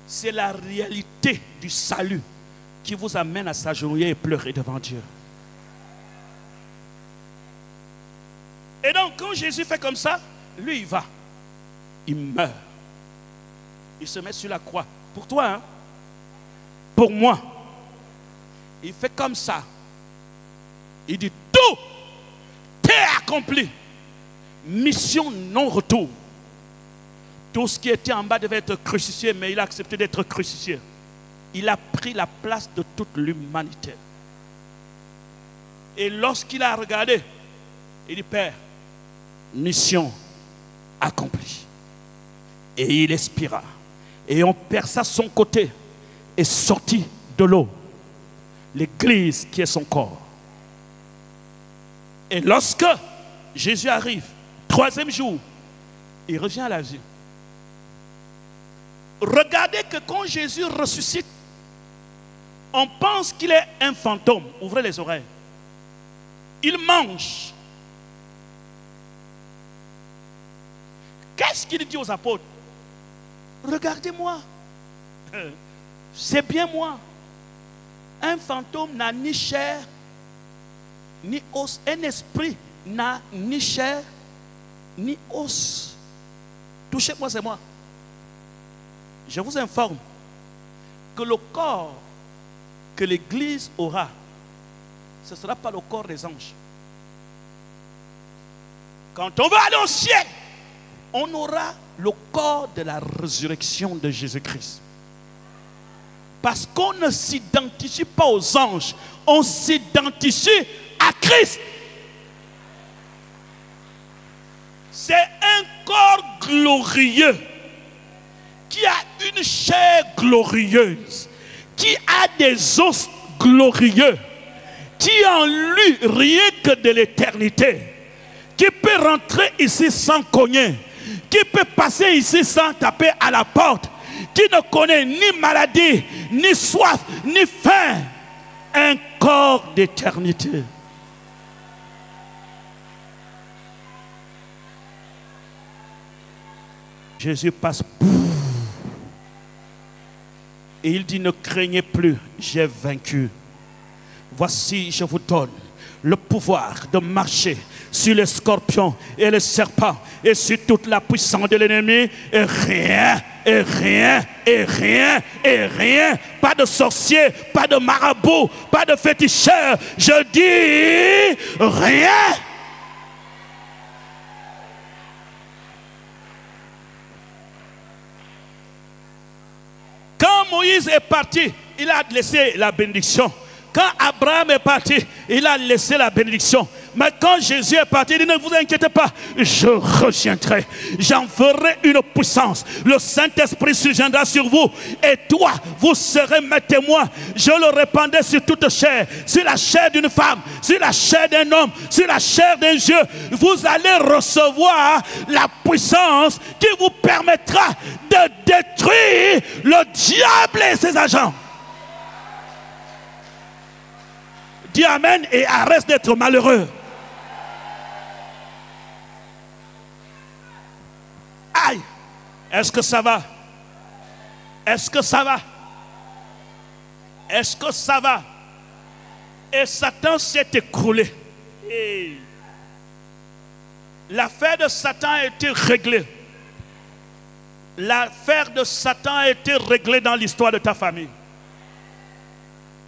C'est la réalité du salut qui vous amène à s'agenouiller et pleurer devant Dieu. Et donc, quand Jésus fait comme ça, lui, il va. Il meurt. Il se met sur la croix. Pour toi, hein? Pour moi. Il fait comme ça. Il dit, tout est accompli. Mission non-retour. Tout ce qui était en bas devait être crucifié, mais il a accepté d'être crucifié. Il a pris la place de toute l'humanité. Et lorsqu'il a regardé, il dit, Père, mission accomplie. Et il expira. Et on perça son côté et sortit de l'eau l'église qui est son corps. Et lorsque Jésus arrive, troisième jour, il revient à la vie. Regardez que quand Jésus ressuscite, on pense qu'il est un fantôme. Ouvrez les oreilles. Il mange. Qu'est-ce qu'il dit aux apôtres? Regardez-moi. C'est bien moi. Un fantôme n'a ni chair, ni os. Un esprit n'a ni chair, ni os. Touchez-moi, c'est moi. Je vous informe que le corps que l'Église aura, ce ne sera pas le corps des anges. Quand on va aller au ciel, on aura le corps de la résurrection de Jésus-Christ. Parce qu'on ne s'identifie pas aux anges, on s'identifie à Christ. C'est un corps glorieux qui a une chair glorieuse, qui a des os glorieux, qui en lui rien que de l'éternité, qui peut rentrer ici sans cogner, qui peut passer ici sans taper à la porte, qui ne connaît ni maladie, ni soif, ni faim. Un corps d'éternité. Jésus passe Et il dit, ne craignez plus, j'ai vaincu. Voici, je vous donne le pouvoir de marcher sur les scorpions et les serpents et sur toute la puissance de l'ennemi, et rien, et rien, et rien, et rien, pas de sorcier, pas de marabout, pas de féticheur, je dis rien. Quand Moïse est parti, il a laissé la bénédiction. Quand Abraham est parti, il a laissé la bénédiction. Mais quand Jésus est parti, il dit, ne vous inquiétez pas, je reviendrai. J'enverrai une puissance. Le Saint-Esprit surviendra sur vous. Et toi, vous serez mes témoins. Je le répandrai sur toute chair. Sur la chair d'une femme, sur la chair d'un homme, sur la chair d'un Dieu. Vous allez recevoir la puissance qui vous permettra de détruire le diable et ses agents. Dis amen et arrête d'être malheureux. Aïe, est-ce que ça va? Est-ce que ça va? Est-ce que ça va? Et Satan s'est écroulé. Et l'affaire de Satan a été réglée. L'affaire de Satan a été réglée dans l'histoire de ta famille.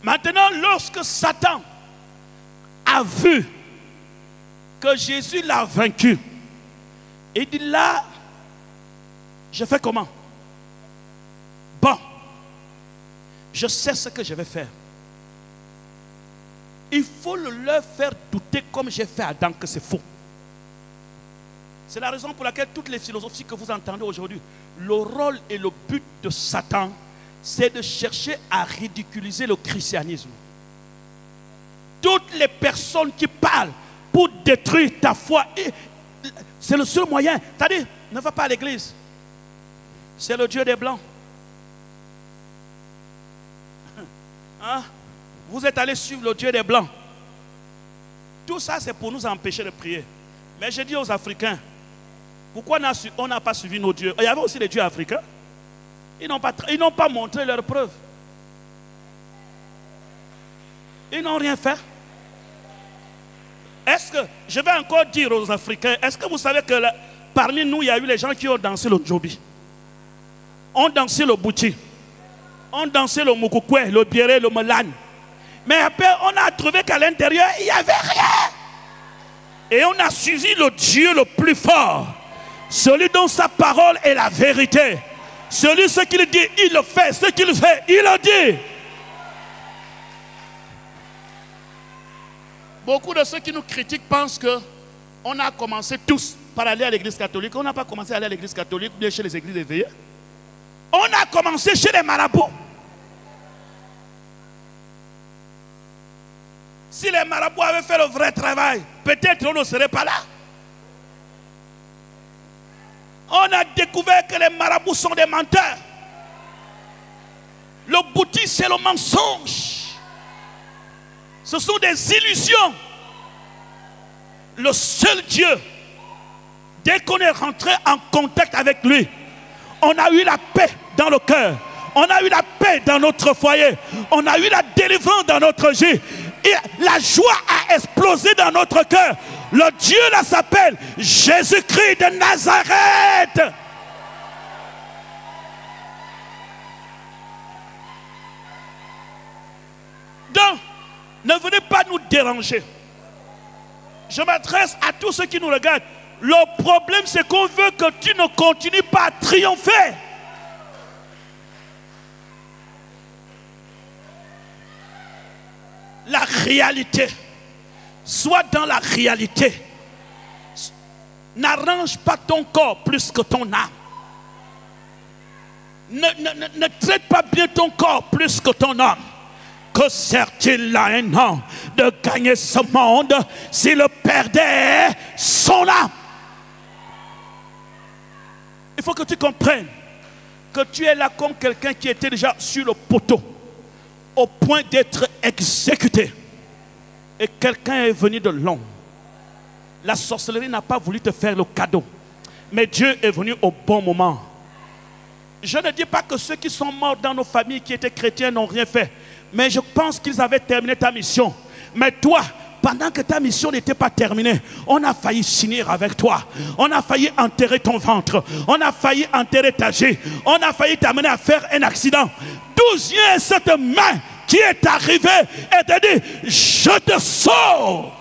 Maintenant, lorsque Satan a vu que Jésus l'a vaincu, il dit là, je fais comment? Bon, je sais ce que je vais faire. Il faut leur faire douter comme j'ai fait à Adam que c'est faux. C'est la raison pour laquelle toutes les philosophies que vous entendez aujourd'hui, le rôle et le but de Satan, c'est de chercher à ridiculiser le christianisme. Toutes les personnes qui parlent pour détruire ta foi, c'est le seul moyen. C'est-à-dire, ne va pas à l'église. C'est le Dieu des Blancs. Hein? Vous êtes allés suivre le Dieu des Blancs. Tout ça, c'est pour nous empêcher de prier. Mais je dis aux Africains, pourquoi on n'a pas suivi nos dieux? Il y avait aussi des dieux africains. Ils n'ont pas montré leurs preuves. Ils n'ont rien fait. Est-ce que, je vais encore dire aux Africains, est-ce que vous savez que parmi nous, il y a eu les gens qui ont dansé le Djobi, ont dansé le Bouti, ont dansé le Mukukwe, le Biéré, le Melane. Mais après, on a trouvé qu'à l'intérieur, il n'y avait rien. Et on a suivi le Dieu le plus fort, celui dont sa parole est la vérité. Celui, ce qu'il dit, il le fait. Ce qu'il fait, il le dit. Beaucoup de ceux qui nous critiquent pensent qu'on a commencé tous par aller à l'église catholique. On n'a pas commencé à aller à l'église catholique ou bien chez les églises éveillées. On a commencé chez les marabouts. Si les marabouts avaient fait le vrai travail, peut-être on ne serait pas là. On a découvert que les marabouts sont des menteurs. Le bouddhisme, c'est le mensonge. Ce sont des illusions. Le seul Dieu, dès qu'on est rentré en contact avec lui, on a eu la paix dans le cœur. On a eu la paix dans notre foyer. On a eu la délivrance dans notre vie. Et la joie a explosé dans notre cœur. Le Dieu là s'appelle Jésus-Christ de Nazareth. Donc, ne venez pas nous déranger. Je m'adresse à tous ceux qui nous regardent. Le problème, c'est qu'on veut que tu ne continues pas à triompher. La réalité. Sois dans la réalité. N'arrange pas ton corps plus que ton âme. Ne traite pas bien ton corps plus que ton âme. Que sert-il à un homme de gagner ce monde s'il perdait son âme? Il faut que tu comprennes que tu es là comme quelqu'un qui était déjà sur le poteau, au point d'être exécuté. Et quelqu'un est venu de loin. La sorcellerie n'a pas voulu te faire le cadeau. Mais Dieu est venu au bon moment. Je ne dis pas que ceux qui sont morts dans nos familles qui étaient chrétiens n'ont rien fait. Mais je pense qu'ils avaient terminé ta mission. Mais toi, pendant que ta mission n'était pas terminée, on a failli finir avec toi. On a failli enterrer ton ventre. On a failli enterrer ta vie. On a failli t'amener à faire un accident. D'où vient cette main qui est arrivée et te dit, je te sauve.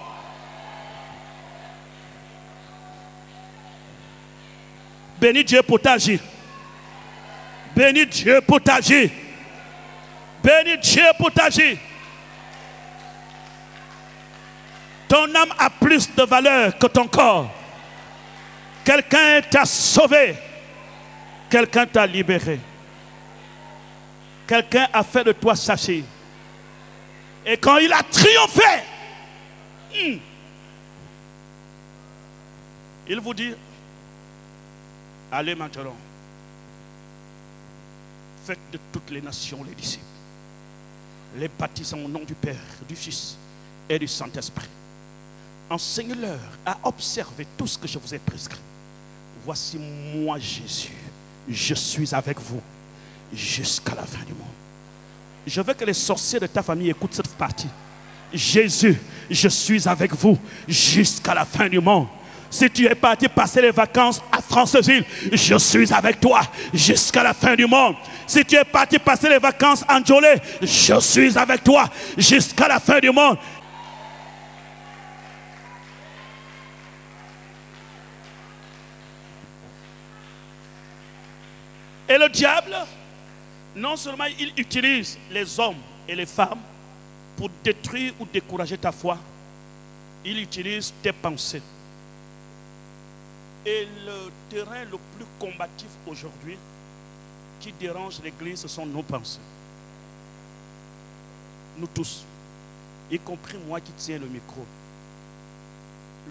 Bénis Dieu pour ta vie. Bénis Dieu pour ta vie. Bénis Dieu pour ta vie. Ton âme a plus de valeur que ton corps. Quelqu'un t'a sauvé. Quelqu'un t'a libéré. Quelqu'un a fait de toi sa fille. Et quand il a triomphé, il vous dit, allez maintenant, faites de toutes les nations les disciples. Les baptisons au nom du Père, du Fils et du Saint-Esprit. Enseignez-leur à observer tout ce que je vous ai prescrit. Voici moi Jésus, je suis avec vous jusqu'à la fin du monde. Je veux que les sorciers de ta famille écoutent cette partie. Jésus, je suis avec vous jusqu'à la fin du monde. Si tu es parti passer les vacances à Franceville, je suis avec toi jusqu'à la fin du monde. Si tu es parti passer les vacances en Djolé, je suis avec toi jusqu'à la fin du monde. Et le diable, non seulement il utilise les hommes et les femmes pour détruire ou décourager ta foi, il utilise tes pensées. Et le terrain le plus combatif aujourd'hui qui dérange l'Église, ce sont nos pensées. Nous tous, y compris moi qui tiens le micro.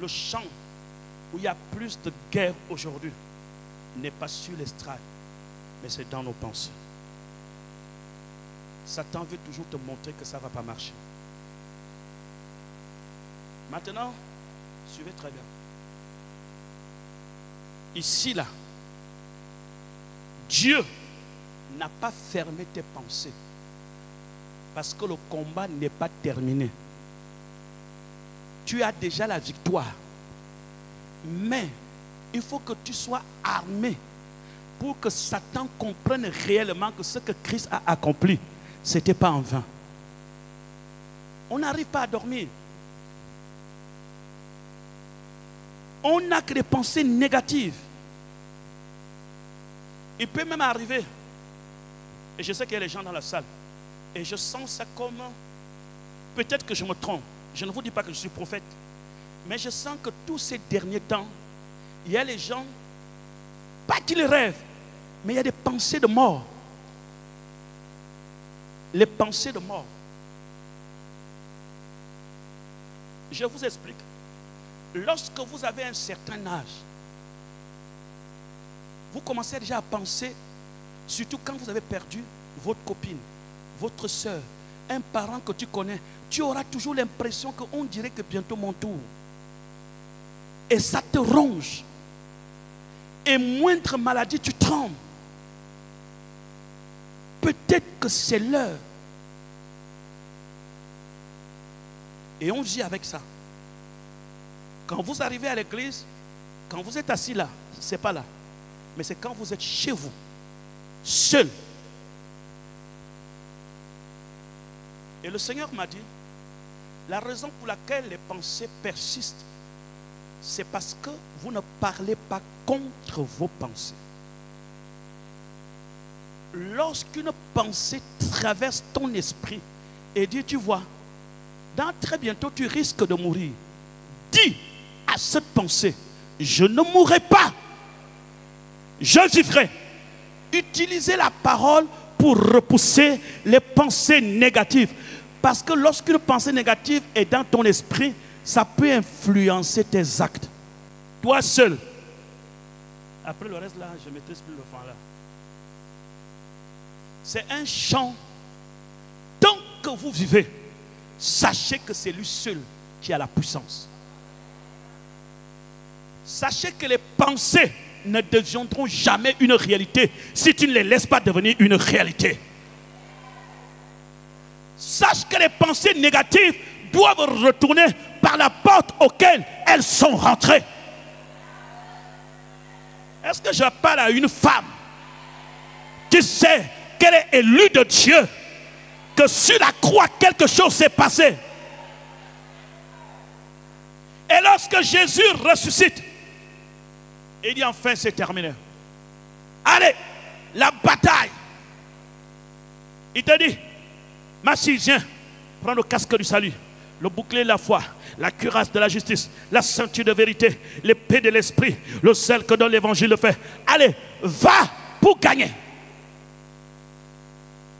Le champ où il y a plus de guerre aujourd'hui n'est pas sur l'estrade, mais c'est dans nos pensées. Satan veut toujours te montrer que ça ne va pas marcher. Maintenant, suivez très bien. Ici, là, Dieu n'a pas fermé tes pensées parce que le combat n'est pas terminé. Tu as déjà la victoire. Mais il faut que tu sois armé pour que Satan comprenne réellement que ce que Christ a accompli, ce n'était pas en vain. On n'arrive pas à dormir. On n'a que des pensées négatives. Il peut même arriver, et je sais qu'il y a des gens dans la salle, et je sens ça comme, peut-être que je me trompe, je ne vous dis pas que je suis prophète, mais je sens que tous ces derniers temps, il y a les gens, pas qu'ils rêvent, mais il y a des pensées de mort. Les pensées de mort. Je vous explique. Lorsque vous avez un certain âge, vous commencez déjà à penser, surtout quand vous avez perdu votre copine, votre soeur, un parent que tu connais, tu auras toujours l'impression qu'on dirait que bientôt mon tour. Et ça te ronge. Et moindre maladie, tu trembles. Peut-être que c'est l'heure. Et on vit avec ça. Quand vous arrivez à l'église, quand vous êtes assis là, ce n'est pas là. Mais c'est quand vous êtes chez vous, seul. Et le Seigneur m'a dit, la raison pour laquelle les pensées persistent, c'est parce que vous ne parlez pas contre vos pensées. Lorsqu'une pensée traverse ton esprit et dit, tu vois, dans très bientôt tu risques de mourir. Dis à cette pensée, je ne mourrai pas, je vivrai. Utilisez la parole pour repousser les pensées négatives. Parce que lorsqu'une pensée négative est dans ton esprit, ça peut influencer tes actes. Toi seul. Après le reste là, je ne maîtrise plus le fond là. C'est un chant. Tant que vous vivez, sachez que c'est lui seul qui a la puissance. Sachez que les pensées ne deviendront jamais une réalité si tu ne les laisses pas devenir une réalité. Sache que les pensées négatives doivent retourner par la porte auquel elles sont rentrées. Est-ce que je parle à une femme qui sait qu'elle est élue de Dieu, que sur la croix quelque chose s'est passé? Et lorsque Jésus ressuscite, il dit enfin c'est terminé. Allez, la bataille. Il te dit, ma fille, viens, prends le casque du salut, le bouclier de la foi, la cuirasse de la justice, la ceinture de vérité, l'épée de l'esprit, le sel que donne l'évangile le fait. Allez, va pour gagner.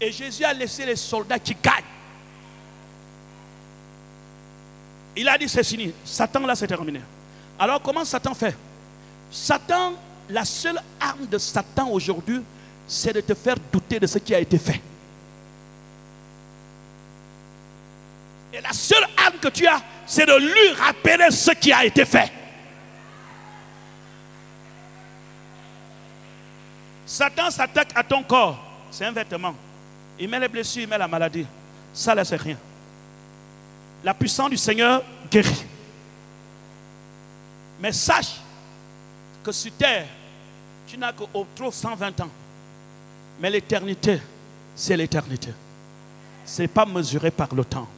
Et Jésus a laissé les soldats qui gagnent. Il a dit c'est fini. Satan là c'est terminé. Alors comment Satan fait? Satan, la seule arme de Satan aujourd'hui, c'est de te faire douter de ce qui a été fait. Et la seule arme que tu as, c'est de lui rappeler ce qui a été fait. Satan s'attaque à ton corps. C'est un vêtement. Il met les blessures, il met la maladie. Ça là c'est rien. La puissance du Seigneur guérit. Mais sache que sur terre, tu n'as qu'au trop 120 ans. Mais l'éternité, c'est l'éternité. Ce n'est pas mesuré par le temps.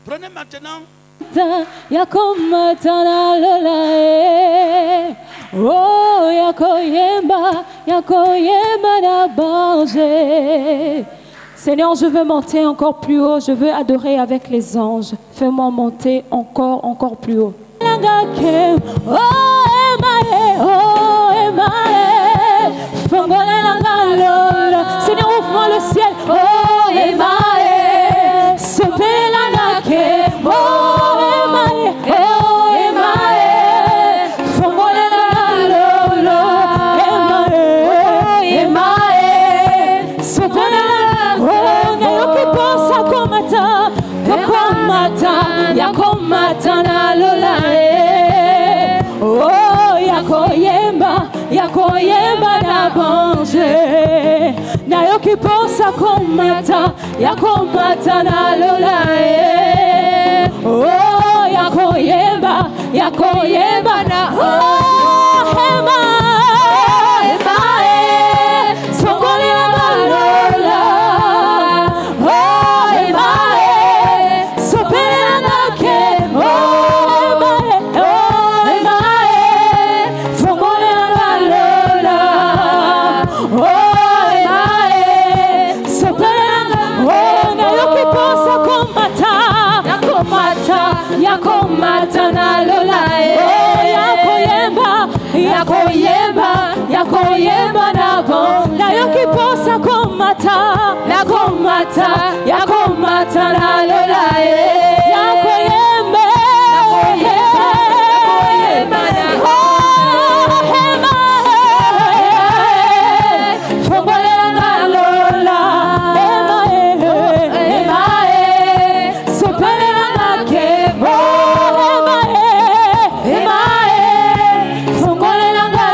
Prenez maintenant. Seigneur, je veux monter encore plus haut. Je veux adorer avec les anges. Fais-moi monter encore plus haut. Seigneur, ouvre-moi le ciel. Yakoyemba na banje na yoki posa komata yakomata na lola oh yakoyemba na oh hema songole na lola oh hema sopela na ke yakoyemba na bon na yoki posa komata yakomata na lola yakoyemba na hema fongole na lola hema sopele na kebo hema fongole na lola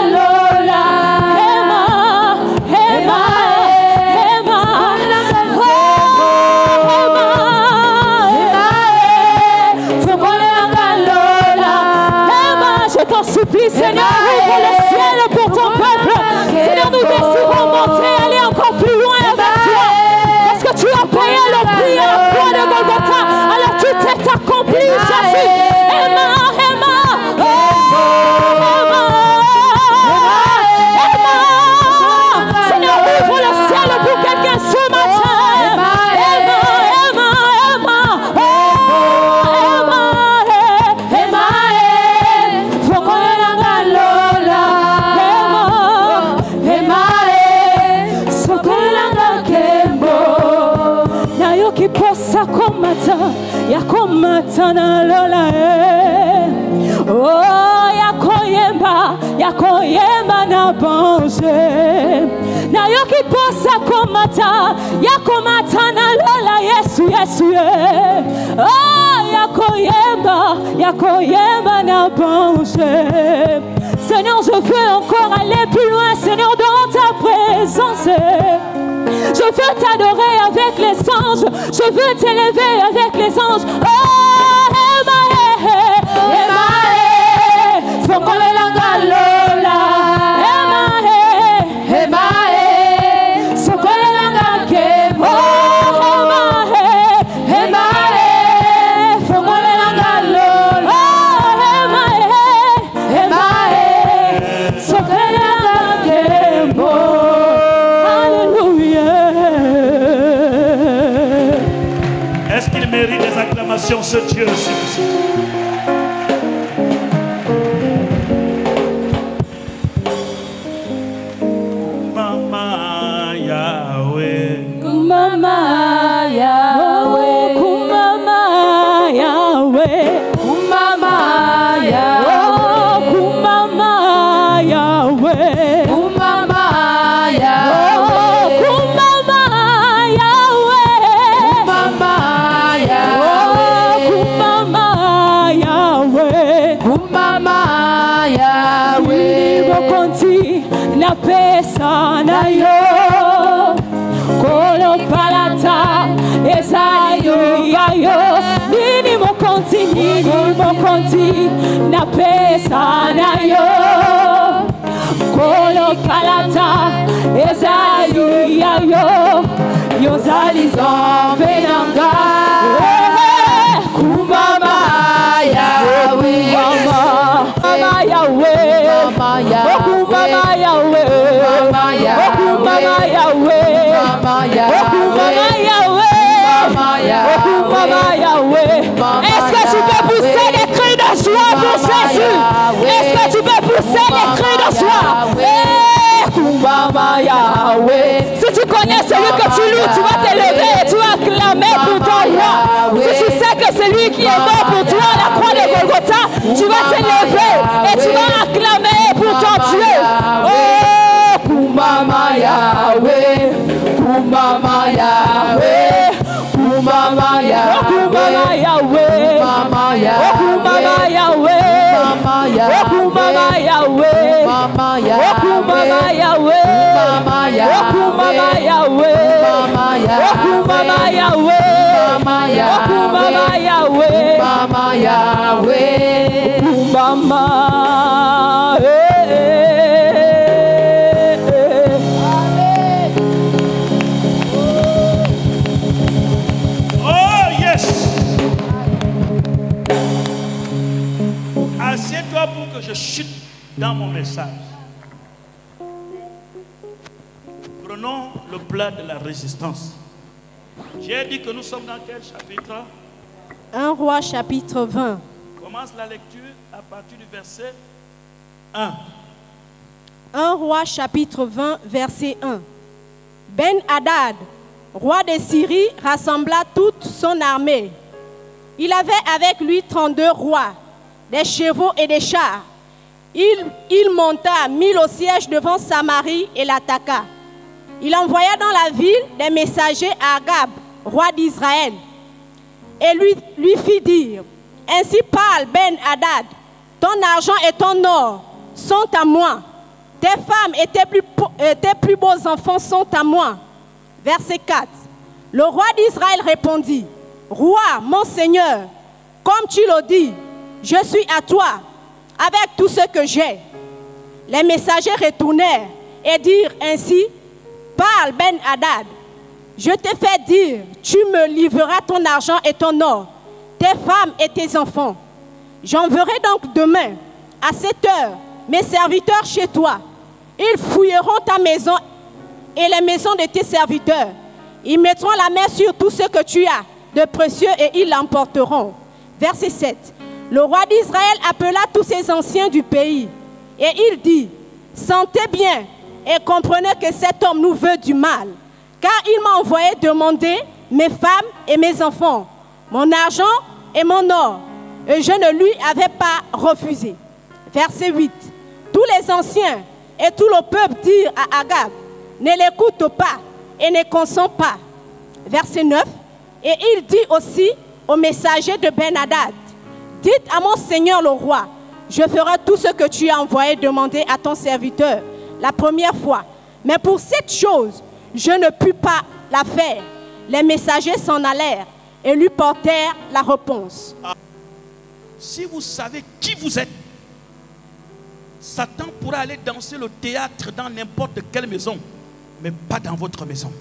Seigneur, ouvre le ciel pour ton peuple. Seigneur, nous désirons monter, aller encore plus loin avec toi. Parce que tu as payé le prix à la croix de Golgotha. Alors tout est accompli, Jésus. Seigneur, ouvre le ciel pour quelqu'un ce matin. Yakomata na lola oh yakoyemba na banje na yoki posa komata yakomata na lola Yesu oh yakoyemba na banje Seigneur, je veux encore aller plus loin, Seigneur, dans ta présence. Je veux t'adorer avec les anges. Je veux t'élever avec les anges. Oh, ce Dieu, c'est Mama Yahweh, Mama Yahweh, Mama Yahweh, Mama Yahweh, Mama Yahweh, Mama Yahweh, Mama Yahweh, Mama Yahweh, Mama Yahweh, Mokonzi na pesa na yo. Kolo palata esayo yayo nini mokonzi na pesa na yo. Kolo palata esayo yayo yozali zombe nanga. Kumama Yahweh, Mama Yahweh, Mama Yahweh, Mama Yahweh, Mama Yahweh, Mama Yahweh. Est-ce que tu peux pousser des cris de joie pour Jésus? Est-ce que tu peux pousser des cris de joie? Mama Yahweh. Si tu connais celui que tu loues, tu vas t'élever et tu vas acclamer pour ton roi. Si tu sais que c'est lui qui est mort pour toi à la croix de Golgotha, tu vas t'élever et tu vas acclamer pour ton Dieu. Oh, Mama Yahweh, Mama Yahweh, Mama Yahweh, Mama Yahweh, Mama Yahweh, Mama Yahweh, Mama Yahweh, Mama Yahweh, Mama Yahweh, Mama Yahweh, Mama Yahweh, Mama Yahweh, Mama Yahweh, Mama. Oh yes. Assieds-toi pour que je chute dans mon message. Prenons le plat de la résistance. J'ai dit que nous sommes dans quel chapitre? 1 Roi chapitre 20. Commence la lecture à partir du verset 1. 1 Roi chapitre 20 verset 1. Ben-Hadad, roi de Syrie, rassembla toute son armée. Il avait avec lui 32 rois, des chevaux et des chars. Il monta, mit au siège devant Samarie et l'attaqua. Il envoya dans la ville des messagers à Agab, roi d'Israël, et lui fit dire: ainsi parle Ben-Hadad, ton argent et ton or sont à moi, tes femmes et tes plus beaux enfants sont à moi. Verset 4. Le roi d'Israël répondit: roi, mon Seigneur, comme tu le dis, je suis à toi, avec tout ce que j'ai. Les messagers retournèrent et dirent ainsi: parle Ben-Hadad, je t'ai fait dire, tu me livreras ton argent et ton or, tes femmes et tes enfants. J'enverrai donc demain, à 7 heures, mes serviteurs chez toi. Ils fouilleront ta maison et les maisons de tes serviteurs. Ils mettront la main sur tout ce que tu as de précieux et ils l'emporteront. Verset 7. Le roi d'Israël appela tous ses anciens du pays et il dit: sentez bien et comprenez que cet homme nous veut du mal, car il m'a envoyé demander mes femmes et mes enfants, mon argent et mon or, et je ne lui avais pas refusé. Verset 8. Tous les anciens et tout le peuple dirent à Agab: ne l'écoute pas et ne consent pas. Verset 9. Et il dit aussi aux messagers de Ben-Hadad: dites à mon seigneur le roi je ferai tout ce que tu as envoyé demander à ton serviteur la première fois. Mais pour cette chose, je ne pus pas la faire. Les messagers s'en allèrent et lui portèrent la réponse. Si vous savez qui vous êtes, Satan pourra aller danser le théâtre dans n'importe quelle maison, mais pas dans votre maison.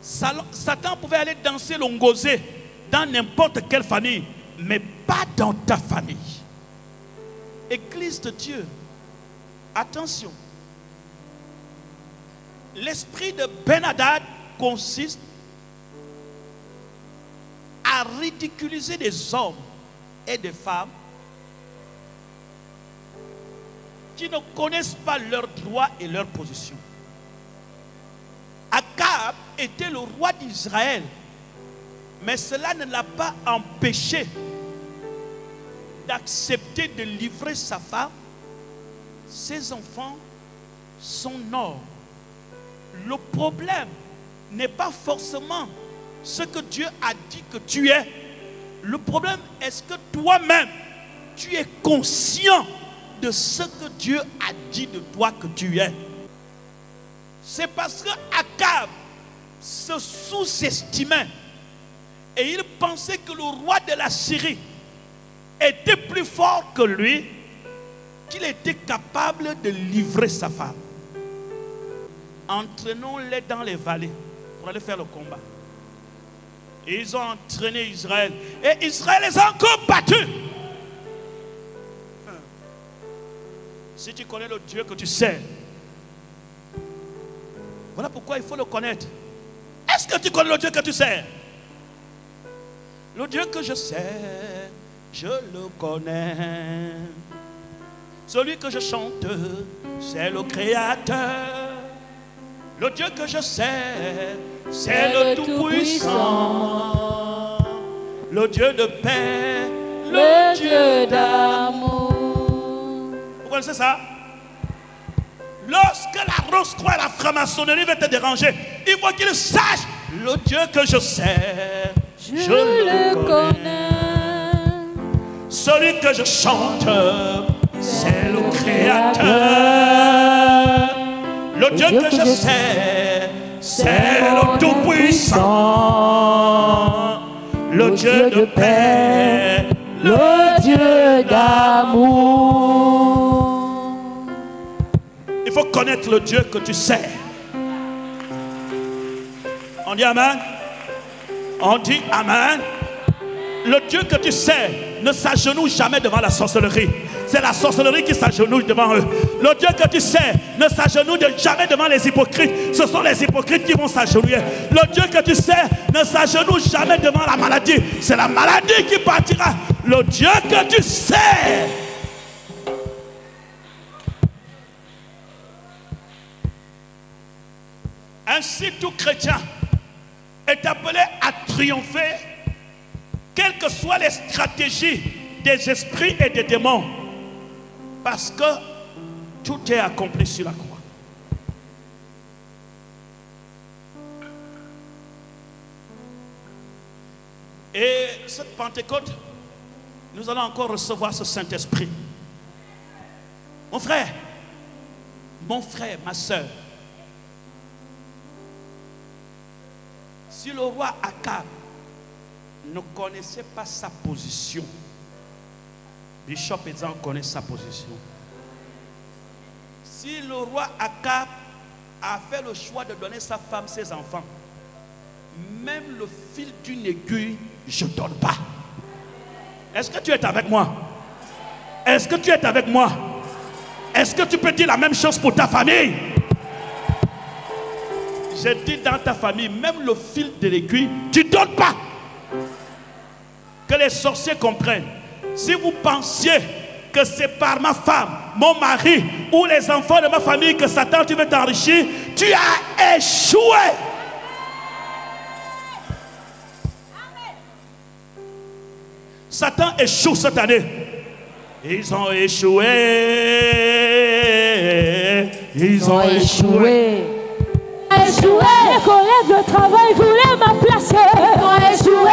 Satan pouvait aller danser l'ongosé dans n'importe quelle famille, mais pas dans ta famille. Église de Dieu, attention. L'esprit de Ben-Hadad consiste à ridiculiser des hommes et des femmes qui ne connaissent pas leurs droits et leurs positions. Akab était le roi d'Israël, mais cela ne l'a pas empêché d'accepter de livrer sa femme, ses enfants, son or. Le problème n'est pas forcément ce que Dieu a dit que tu es. Le problème est ce que toi-même, tu es conscient de ce que Dieu a dit de toi que tu es. C'est parce que Akab se sous-estimait et il pensait que le roi de la Syrie était plus fort que lui, qu'il était capable de livrer sa femme. Entraînons-les dans les vallées pour aller faire le combat. Et ils ont entraîné Israël. Et Israël les a encore battus. Si tu connais le Dieu que tu sais, voilà pourquoi il faut le connaître. Est-ce que tu connais le Dieu que tu sais? Le Dieu que je sais, je le connais. Celui que je chante, c'est le Créateur. Le Dieu que je sais, c'est le Tout-Puissant. Le Dieu de paix, le Dieu d'amour. Vous connaissez ça? Lorsque la rose-croix et la franc-maçonnerie va te déranger, il faut qu'il sache, le Dieu que je sais, je le connais. Celui que je chante, c'est le Créateur. Le Dieu que je sais, c'est le Tout-Puissant. Le Dieu de paix, le Dieu d'amour. Il faut connaître le Dieu que tu sais. On dit Amen. On dit Amen. Le Dieu que tu sais ne s'agenouille jamais devant la sorcellerie. C'est la sorcellerie qui s'agenouille devant eux. Le Dieu que tu sais ne s'agenouille jamais devant les hypocrites. Ce sont les hypocrites qui vont s'agenouiller. Le Dieu que tu sais ne s'agenouille jamais devant la maladie. C'est la maladie qui partira. Le Dieu que tu sais. Ainsi, tout chrétien est appelé à triompher, quelles que soient les stratégies des esprits et des démons, parce que tout est accompli sur la croix. Et cette Pentecôte, nous allons encore recevoir ce Saint-Esprit. Mon frère, ma soeur, si le roi Akab ne connaissait pas sa position, Bishop Ezan connaît sa position. Si le roi Akab a fait le choix de donner sa femme, ses enfants, même le fil d'une aiguille, je ne donne pas. Est-ce que tu es avec moi? Est-ce que tu es avec moi? Est-ce que tu peux dire la même chose pour ta famille? J'ai dit dans ta famille, même le fil de l'aiguille, tu ne donnes pas. Que les sorciers comprennent. Si vous pensiez que c'est par ma femme, mon mari ou les enfants de ma famille que Satan tu veux t'enrichir, tu as échoué. Satan échoue cette année. Ils ont échoué. Ils ont échoué. Échoué. Les collègues de travail voulaient ma place. Ils ont échoué.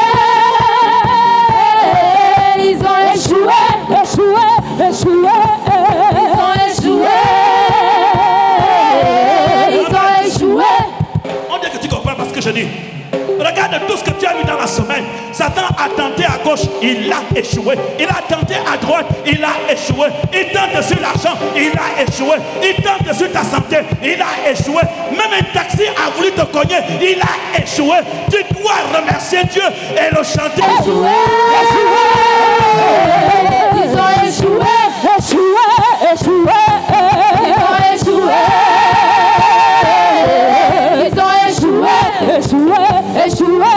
Ils ont gauche, il a échoué. Il a tenté à droite, il a échoué. Il tente sur l'argent, il a échoué. Il tente sur ta santé, il a échoué. Même un taxi a voulu te cogner, il a échoué. Tu dois remercier Dieu et le chanter. Échoué, échoué. Ils ont échoué, échoué, échoué. Ils ont échoué. Ils ont échoué, échoué, échoué.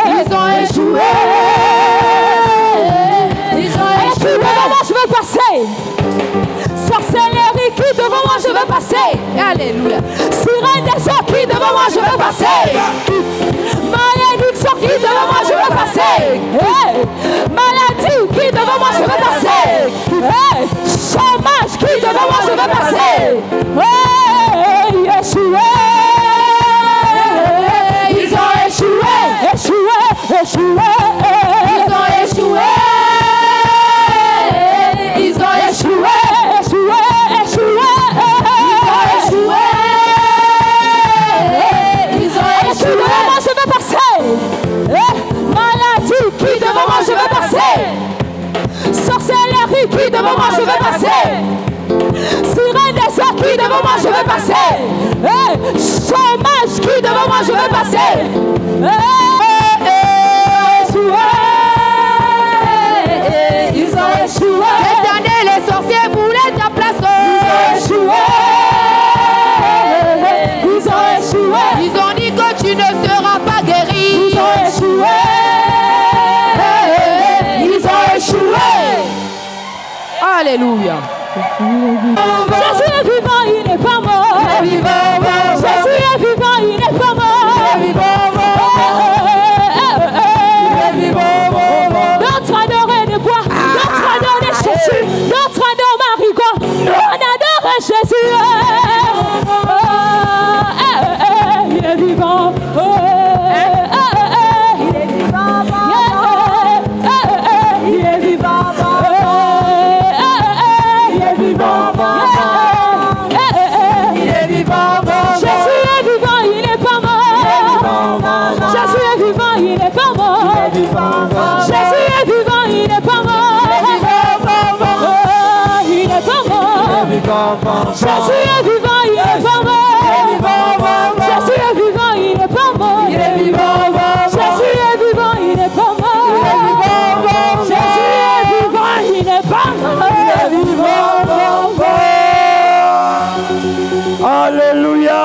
Ils ont échoué. Ils ont échoué. Devant moi je veux passer. Sorcellerie qui devant moi je veux passer. Alléluia. Sirène des eaux qui devant moi je veux passer. Malédiction qui devant moi je veux passer. Hey. Maladie qui devant moi je veux passer. Hey. Chômage qui devant moi je veux passer. Hey. Échoué. Ils ont échoué. Échoué. Échoué. Ils ont échoué. Ils ont échoué. Échoué. Échoué. Ils ont échoué. Ils ont échoué. Moi je veux passer. Maladie qui devant moi je veux passer. Sorcellerie qui devant moi je veux passer. Sirène des eaux qui devant moi je veux passer. Chômage qui devant moi je veux passer. Ils ont échoué. Cette année les sorciers voulaient ta place. Ils ont échoué. Ils ont échoué. Ils ont dit que tu ne seras pas guéri. Ils ont échoué. Ils ont échoué. Alléluia. Jésus est vivant, il n'est pas mort. Il est vivant. Jésus est vivant, il n'est pas mort. Il est vivant. Il est vivant. Notre adoré de bois, notre adoré Jésus, notre adoré Marigot, on adore Jésus. Il est vivant. Il est vivant. Il est vivant. Il est vivant. Jésus est vivant, il n'est pas mort. Jésus est vivant, il n'est pas mort. Jésus est vivant, il n'est pas mort. Il n'est pas mort. Jésus est vivant, il n'est pas mort. Jésus est vivant, il n'est pas mort. Jésus est vivant, il n'est pas mort. Jésus est vivant, il n'est pas mort. Alléluia.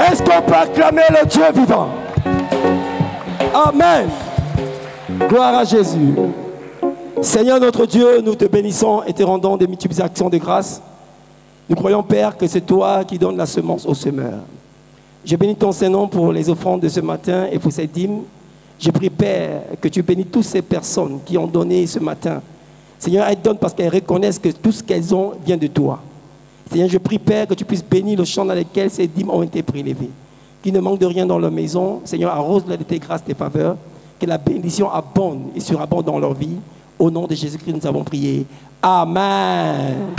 Est-ce qu'on peut acclamer le Dieu vivant? Amen. Gloire à Jésus. Seigneur notre Dieu, nous te bénissons et te rendons des multiples actions de grâce. Nous croyons, Père, que c'est toi qui donnes la semence au semeur. Je bénis ton Saint-Nom pour les offrandes de ce matin et pour ces dîmes. Je prie, Père, que tu bénis toutes ces personnes qui ont donné ce matin. Seigneur, elles donnent parce qu'elles reconnaissent que tout ce qu'elles ont vient de toi. Seigneur, je prie, Père, que tu puisses bénir le champ dans lequel ces dîmes ont été prélevées. Qu'ils ne manquent de rien dans leur maison. Seigneur, arrose-les de tes grâces, tes faveurs. Que la bénédiction abonde et surabonde dans leur vie. Au nom de Jésus-Christ, nous avons prié. Amen.